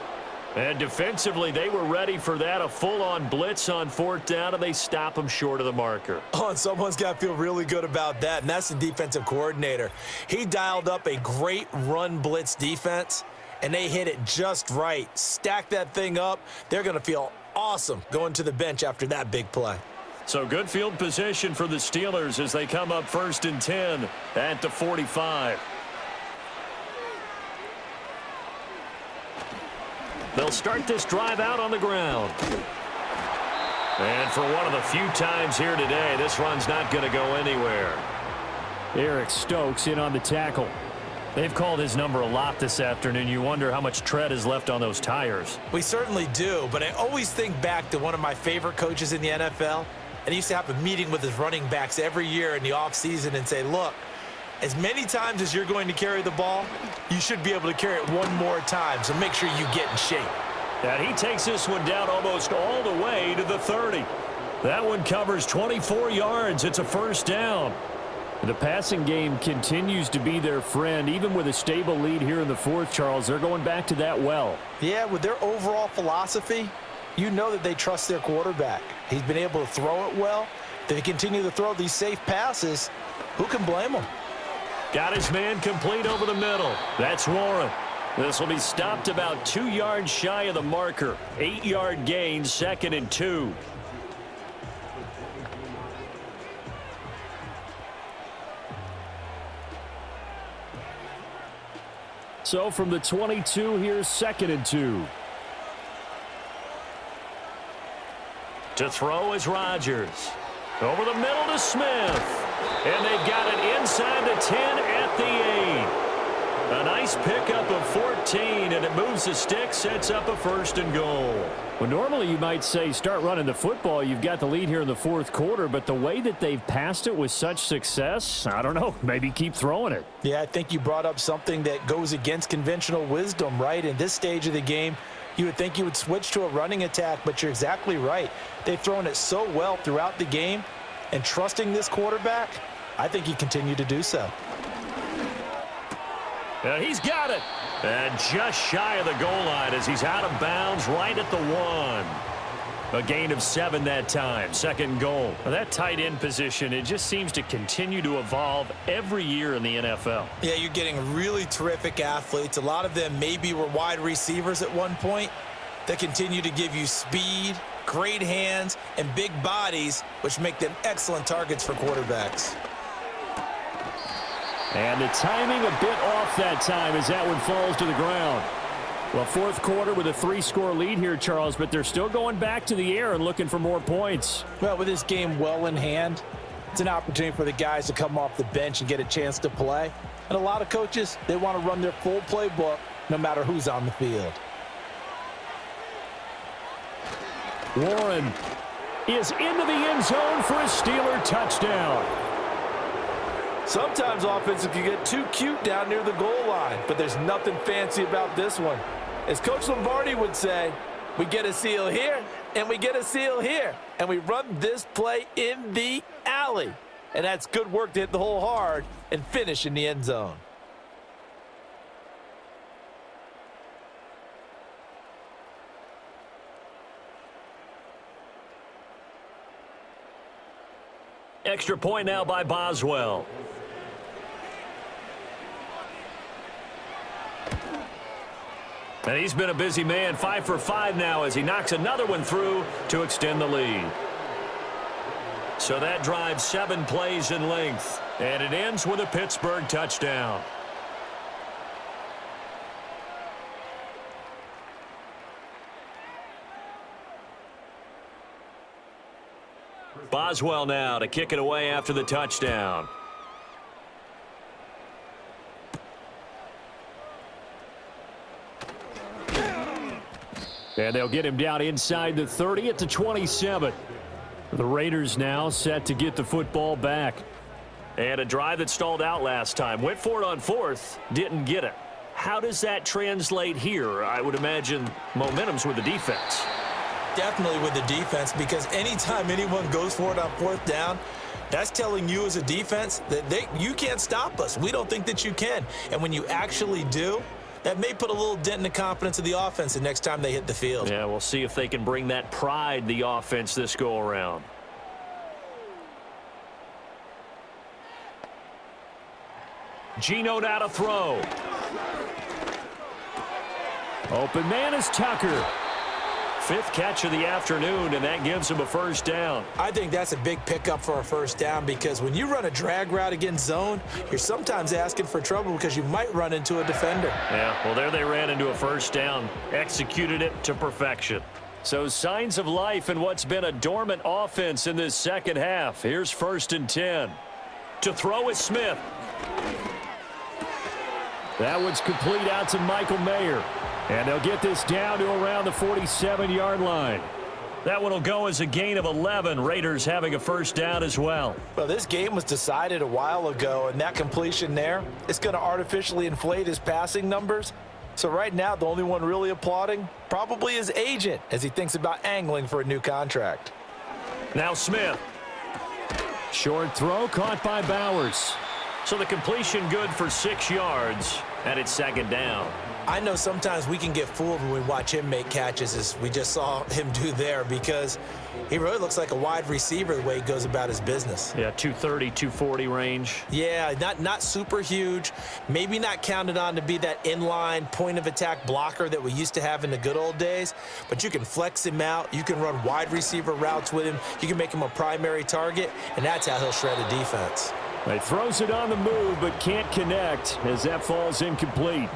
And defensively, they were ready for that, a full-on blitz on 4th down, and they stop them short of the marker. Oh, and someone's got to feel really good about that, and that's the defensive coordinator. He dialed up a great run blitz defense, and they hit it just right. Stack that thing up. They're going to feel awesome going to the bench after that big play. So good field position for the Steelers as they come up 1st and 10 at the 45. They'll start this drive out on the ground. And for one of the few times here today, this run's not going to go anywhere. Eric Stokes in on the tackle. They've called his number a lot this afternoon. You wonder how much tread is left on those tires. We certainly do, but I always think back to one of my favorite coaches in the NFL, and he used to have a meeting with his running backs every year in the offseason and say, look, as many times as you're going to carry the ball, you should be able to carry it one more time, so make sure you get in shape. And he takes this one down almost all the way to the 30. That one covers 24 yards. It's a 1st down. The passing game continues to be their friend. Even with a stable lead here in the 4th, Charles, they're going back to that well. Yeah, with their overall philosophy, you know that they trust their quarterback. He's been able to throw it well. If they continue to throw these safe passes, who can blame them? Got his man complete over the middle. That's Warren. This will be stopped about 2 yards shy of the marker. 8-yard gain, 2nd and 2. So from the 22, here's 2nd and 2. To throw is Rodgers. Over the middle to Smith. And they've got it inside the 10 at the 8. A nice pickup of 14, and it moves the stick, sets up a 1st and goal. Well, normally you might say start running the football. You've got the lead here in the 4th quarter, but the way that they've passed it with such success, I don't know, maybe keep throwing it. Yeah, I think you brought up something that goes against conventional wisdom, right? In this stage of the game, you would think you would switch to a running attack, but you're exactly right. They've thrown it so well throughout the game, and trusting this quarterback, I think he continued to do so. And he's got it. And just shy of the goal line as he's out of bounds right at the 1. A gain of 7 that time. Second goal. Well, that tight end position, it just seems to continue to evolve every year in the NFL. Yeah, you're getting really terrific athletes. A lot of them maybe were wide receivers at one point that continue to give you speed, great hands, and big bodies, which make them excellent targets for quarterbacks. And the timing a bit off that time as that one falls to the ground. Well, fourth quarter with a 3-score lead here, Charles, but they're still going back to the air and looking for more points. Well, with this game well in hand, it's an opportunity for the guys to come off the bench and get a chance to play. And a lot of coaches, they want to run their full playbook no matter who's on the field. Warren is into the end zone for a Steeler touchdown. Sometimes offenses can get too cute down near the goal line, but there's nothing fancy about this one. As Coach Lombardi would say, we get a seal here, and we get a seal here, and we run this play in the alley. And that's good work to hit the hole hard and finish in the end zone. Extra point now by Boswell. And he's been a busy man, 5 for 5 now as he knocks another one through to extend the lead. So that drives 7 plays in length, and it ends with a Pittsburgh touchdown. Boswell now to kick it away after the touchdown. And they'll get him down inside the 30 at the 27. The Raiders now set to get the football back. And a drive that stalled out last time. Went for it on 4th, didn't get it. How does that translate here? I would imagine momentum's with the defense. Definitely with the defense, because anytime anyone goes for it on 4th down, that's telling you as a defense that you can't stop us. We don't think that you can. And when you actually do, that may put a little dent in the confidence of the offense the next time they hit the field. Yeah, we'll see if they can bring that pride, the offense, this go-around. Geno now to throw. Open man is Tucker. 5th catch of the afternoon, and that gives him a first down. I think that's a big pickup for a first down, because when you run a drag route against zone, you're sometimes asking for trouble because you might run into a defender. Yeah, well, there they ran into a first down, executed it to perfection. So signs of life in what's been a dormant offense in this second half. Here's 1st and 10. To throw is Smith. That one's complete out to Michael Mayer. And they'll get this down to around the 47-yard line. That one will go as a gain of 11. Raiders having a first down as well. Well, this game was decided a while ago, and that completion there, it's going to artificially inflate his passing numbers. So right now, the only one really applauding probably his agent as he thinks about angling for a new contract. Now Smith. Short throw caught by Bowers. So the completion good for 6 yards, and it's 2nd down. I know sometimes we can get fooled when we watch him make catches, as we just saw him do there, because he really looks like a wide receiver the way he goes about his business. Yeah, 230, 240 range. Yeah, not super huge. Maybe not counted on to be that inline point-of-attack blocker that we used to have in the good old days, but you can flex him out. You can run wide receiver routes with him. You can make him a primary target, and that's how he'll shred a defense. He throws it on the move, but can't connect as that falls incomplete.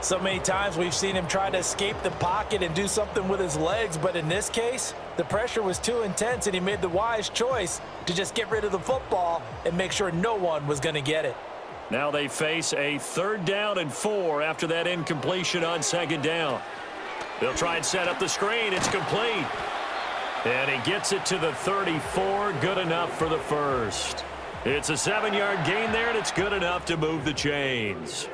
So many times we've seen him try to escape the pocket and do something with his legs, but in this case, the pressure was too intense, and he made the wise choice to just get rid of the football and make sure no one was going to get it. Now they face a 3rd down and 4 after that incompletion on 2nd down. They'll try and set up the screen. It's complete. And he gets it to the 34. Good enough for the first. It's a 7-yard gain there, and it's good enough to move the chains.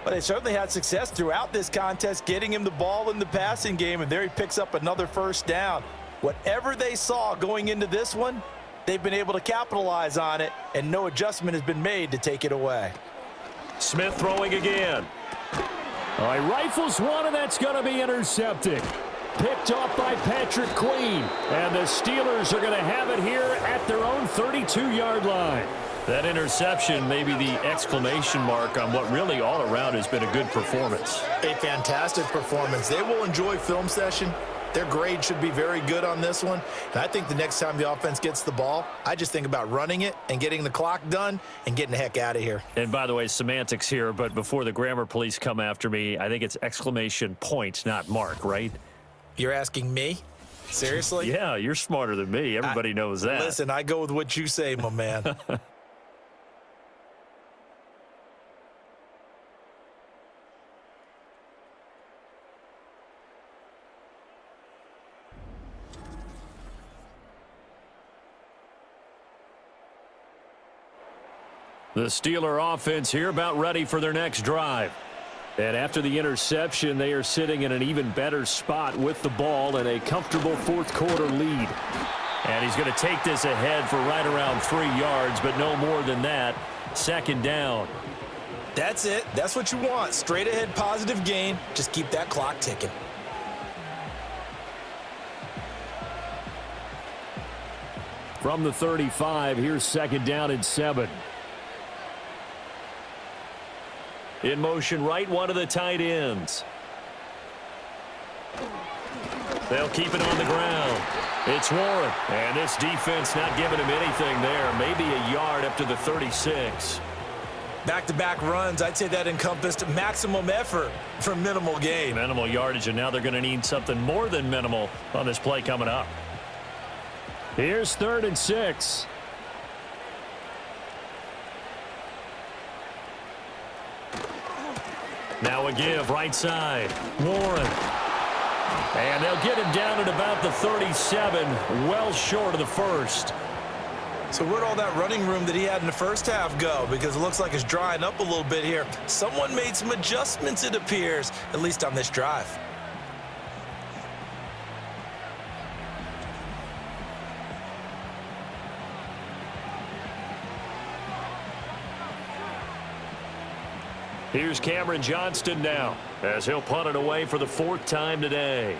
But they certainly had success throughout this contest getting him the ball in the passing game, and there he picks up another first down. Whatever they saw going into this one, they've been able to capitalize on it, and no adjustment has been made to take it away. Smith throwing again. He rifles one, and that's going to be intercepted. picked off by Patrick Queen. And the Steelers are going to have it here at their own 32-yard line. That interception may be the exclamation mark on what really all around has been a good performance. A fantastic performance. They will enjoy film session. Their grade should be very good on this one. And I think the next time the offense gets the ball, I just think about running it and getting the clock done and getting the heck out of here. And by the way, semantics here, but before the grammar police come after me, I think it's exclamation point, not mark, right? You're asking me? Seriously? Yeah, you're smarter than me. Everybody knows that. Listen, I go with what you say, my man. The Steeler offense here about ready for their next drive. And after the interception, they are sitting in an even better spot with the ball and a comfortable fourth-quarter lead. And he's going to take this ahead for right around 3 yards, but no more than that. Second down. That's it. That's what you want. Straight ahead positive gain. Just keep that clock ticking. From the 35, here's second down and 7. In motion right, one of the tight ends. They'll keep it on the ground. It's Warren. And this defense not giving him anything there. Maybe a yard up to the 36. Back-to-back runs, I'd say that encompassed maximum effort for minimal gain. Minimal yardage, and now they're going to need something more than minimal on this play coming up. Here's 3rd and 6. Now a give, right side. Warren. And they'll get him down at about the 37, well short of the first. So where'd all that running room that he had in the first half go? Because it looks like it's drying up a little bit here. Someone made some adjustments, it appears, at least on this drive. Here's Cameron Johnston now as he'll punt it away for the 4th time today.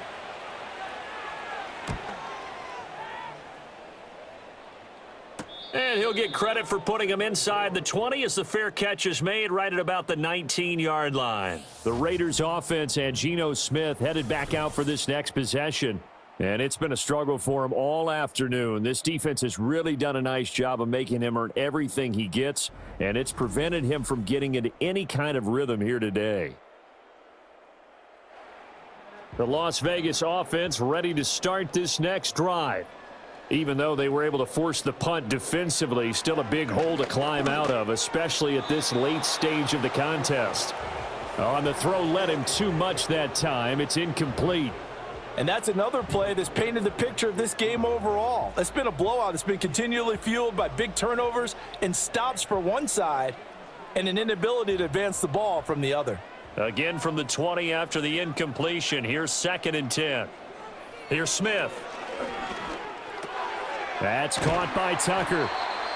And he'll get credit for putting him inside the 20 as the fair catch is made right at about the 19-yard line. The Raiders offense and Geno Smith headed back out for this next possession. And it's been a struggle for him all afternoon. This defense has really done a nice job of making him earn everything he gets, and it's prevented him from getting into any kind of rhythm here today. The Las Vegas offense ready to start this next drive. Even though they were able to force the punt defensively, still a big hole to climb out of, especially at this late stage of the contest. On the throw, led him too much that time. It's incomplete. And that's another play that's painted the picture of this game overall. It's been a blowout. It's been continually fueled by big turnovers and stops for one side and an inability to advance the ball from the other. Again from the 20 after the incompletion. Here's 2nd and 10. Here's Smith. That's caught by Tucker.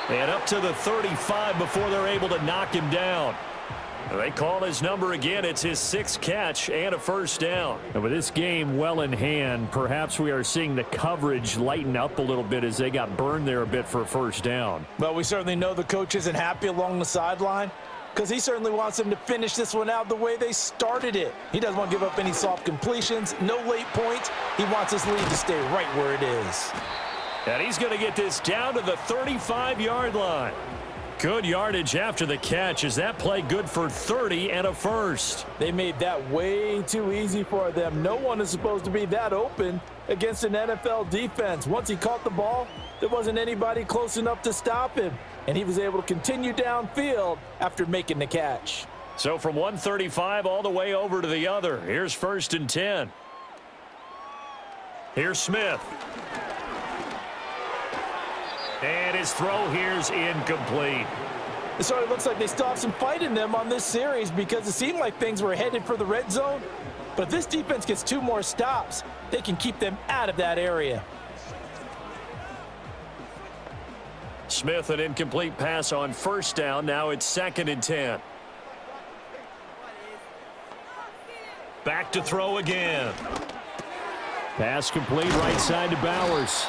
And up to the 35 before they're able to knock him down. They call his number again. It's his 6th catch and a first down. And with this game well in hand, perhaps we are seeing the coverage lighten up a little bit as they got burned there a bit for a first down. Well, we certainly know the coach isn't happy along the sideline because he certainly wants them to finish this one out the way they started it. He doesn't want to give up any soft completions, no late points. He wants his lead to stay right where it is. And he's going to get this down to the 35-yard line. Good yardage after the catch. Is that play good for 30 and a first? They made that way too easy for them. No one is supposed to be that open against an NFL defense. Once he caught the ball, there wasn't anybody close enough to stop him, and he was able to continue downfield after making the catch. So from 135 all the way over to the other. Here's 1st and 10. Here's Smith. And his throw here's incomplete. So it looks like they still have some fight in them on this series because it seemed like things were headed for the red zone. But if this defense gets 2 more stops, they can keep them out of that area. Smith, an incomplete pass on 1st down. Now it's 2nd and 10. Back to throw again. Pass complete right side to Bowers.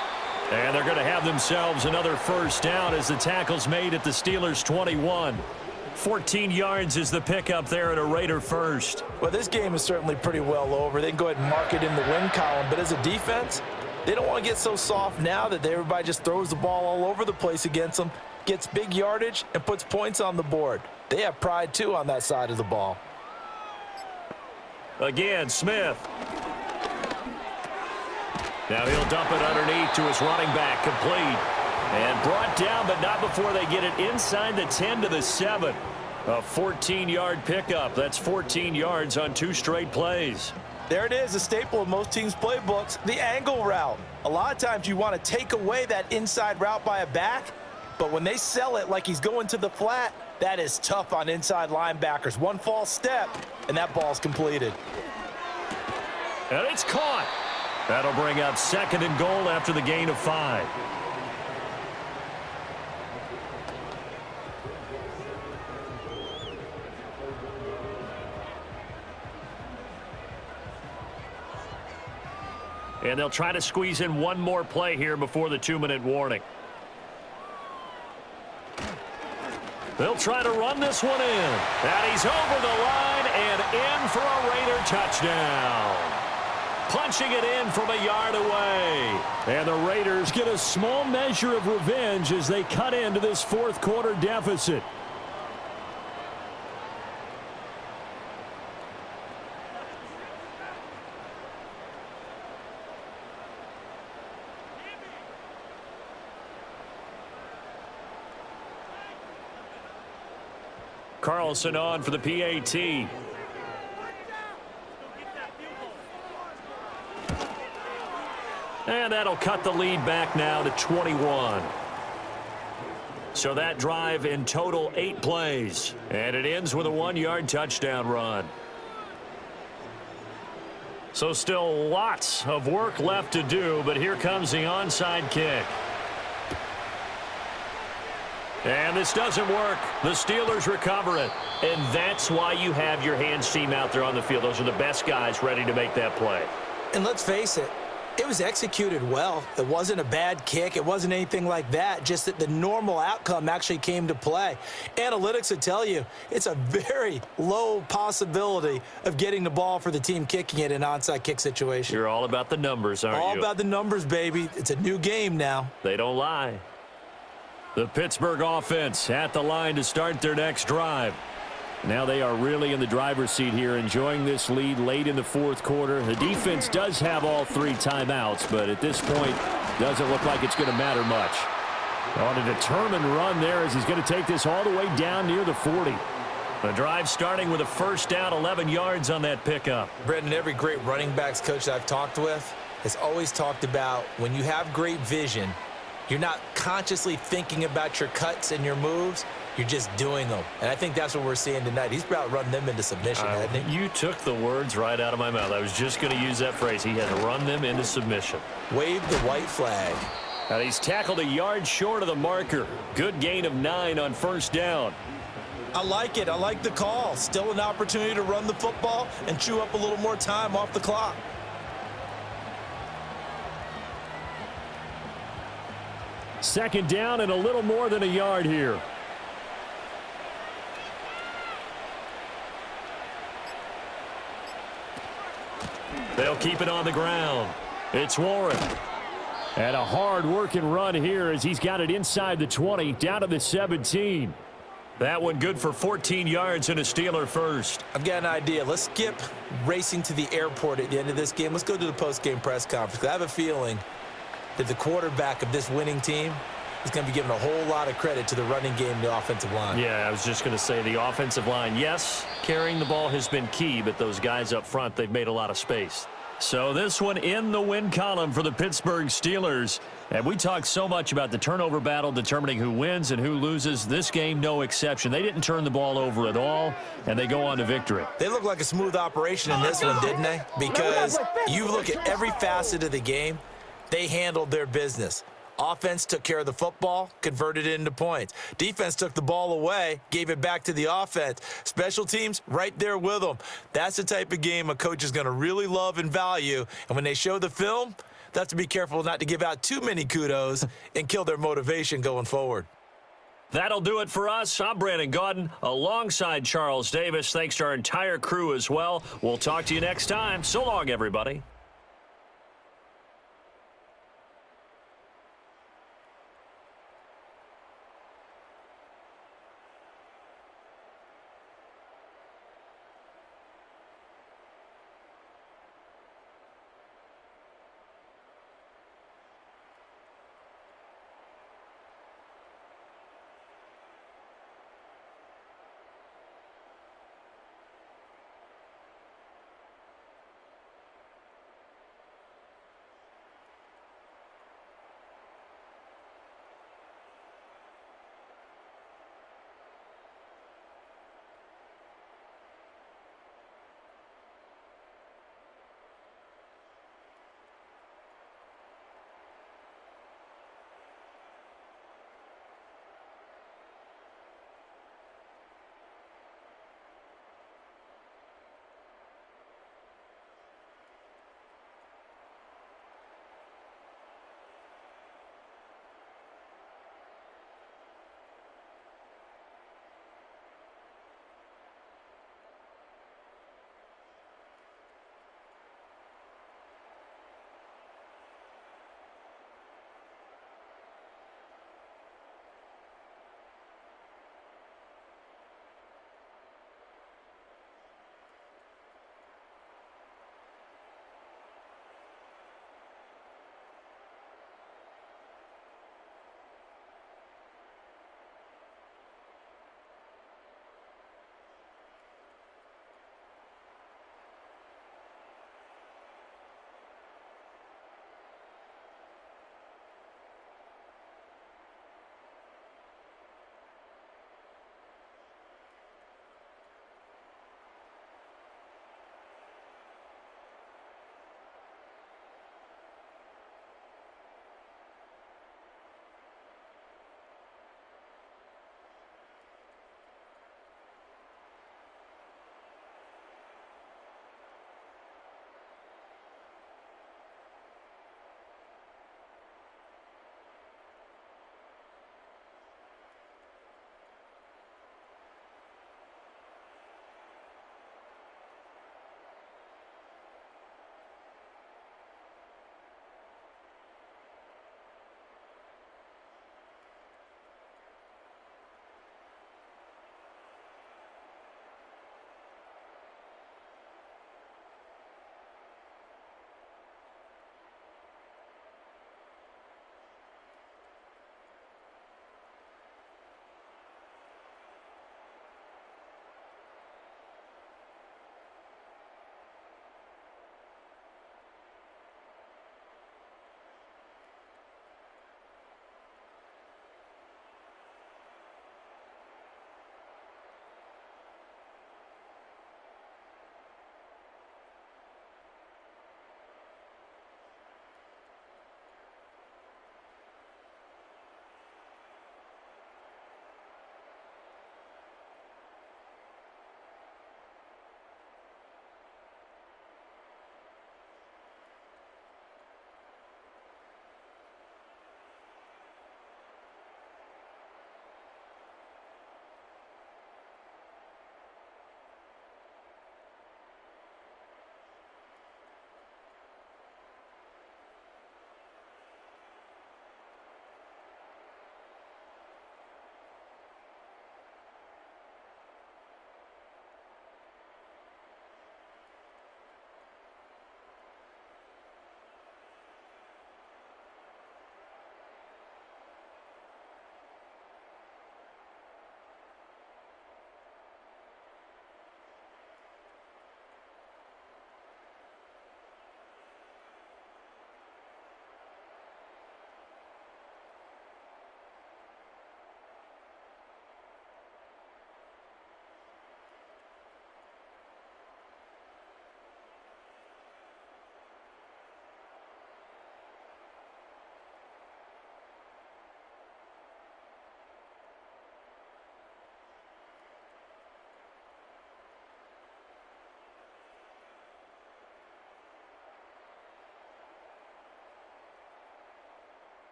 And they're going to have themselves another first down as the tackle's made at the Steelers' 21. 14 yards is the pickup there at a Raider first. Well, this game is certainly pretty well over. They can go ahead and mark it in the win column. But as a defense, they don't want to get so soft now that everybody just throws the ball all over the place against them, gets big yardage, and puts points on the board. They have pride, too, on that side of the ball. Again, Smith. Now he'll dump it underneath to his running back, complete. And brought down, but not before they get it inside the 10 to the 7. A 14-yard pickup. That's 14 yards on 2 straight plays. There it is, a staple of most teams' playbooks, the angle route. A lot of times you want to take away that inside route by a back, but when they sell it like he's going to the flat, that is tough on inside linebackers. One false step, and that ball's completed. And it's caught. That'll bring up 2nd and goal after the gain of 5. And they'll try to squeeze in one more play here before the 2-minute warning. They'll try to run this one in. And he's over the line and in for a Raider touchdown. Punching it in from a yard away. And the Raiders get a small measure of revenge as they cut into this 4th quarter deficit. Carlson on for the PAT. And that'll cut the lead back now to 21. So that drive in total 8 plays. And it ends with a 1-yard touchdown run. So still lots of work left to do, but here comes the onside kick. And this doesn't work. The Steelers recover it. And that's why you have your hands team out there on the field. Those are the best guys ready to make that play. And let's face it, it was executed well. It wasn't a bad kick. It wasn't anything like that. Just that the normal outcome actually came to play. Analytics would tell you it's a very low possibility of getting the ball for the team kicking it in an onside kick situation. You're all about the numbers, aren't you? All about the numbers, baby. It's a new game now. They don't lie. The Pittsburgh offense at the line to start their next drive. Now they are really in the driver's seat here, enjoying this lead late in the 4th quarter. The defense does have all 3 timeouts, but at this point, doesn't look like it's going to matter much. On a determined run there as he's going to take this all the way down near the 40. The drive starting with a first down, 11 yards on that pickup. Brendan, every great running backs coach that I've talked with has always talked about when you have great vision, you're not consciously thinking about your cuts and your moves. You're just doing them. And I think that's what we're seeing tonight. He's about running them into submission, hasn't he? You took the words right out of my mouth. I was just going to use that phrase. He has run them into submission. Wave the white flag. And he's tackled a yard short of the marker. Good gain of 9 on first down. I like it. I like the call. Still an opportunity to run the football and chew up a little more time off the clock. Second down and a little more than a yard here. They'll keep it on the ground. It's Warren. And a hard-working run here as he's got it inside the 20, down to the 17. That one good for 14 yards and a Steeler first. I've got an idea. Let's skip racing to the airport at the end of this game. Let's go to the post-game press conference. I have a feeling that the quarterback of this winning team is going to be giving a whole lot of credit to the running game and the offensive line. Yeah, I was just going to say the offensive line, yes, carrying the ball has been key, but those guys up front, they've made a lot of space. So this one in the win column for the Pittsburgh Steelers. And we talked so much about the turnover battle determining who wins and who loses. This game, no exception. They didn't turn the ball over at all, and they go on to victory. They look like a smooth operation in this one, didn't they? Because you look at every facet of the game, they handled their business. Offense took care of the football, converted it into points. Defense took the ball away, gave it back to the offense. Special teams, right there with them. That's the type of game a coach is going to really love and value. And when they show the film, they have to be careful not to give out too many kudos and kill their motivation going forward. That'll do it for us. I'm Brandon Gaudin alongside Charles Davis. Thanks to our entire crew as well. We'll talk to you next time. So long, everybody.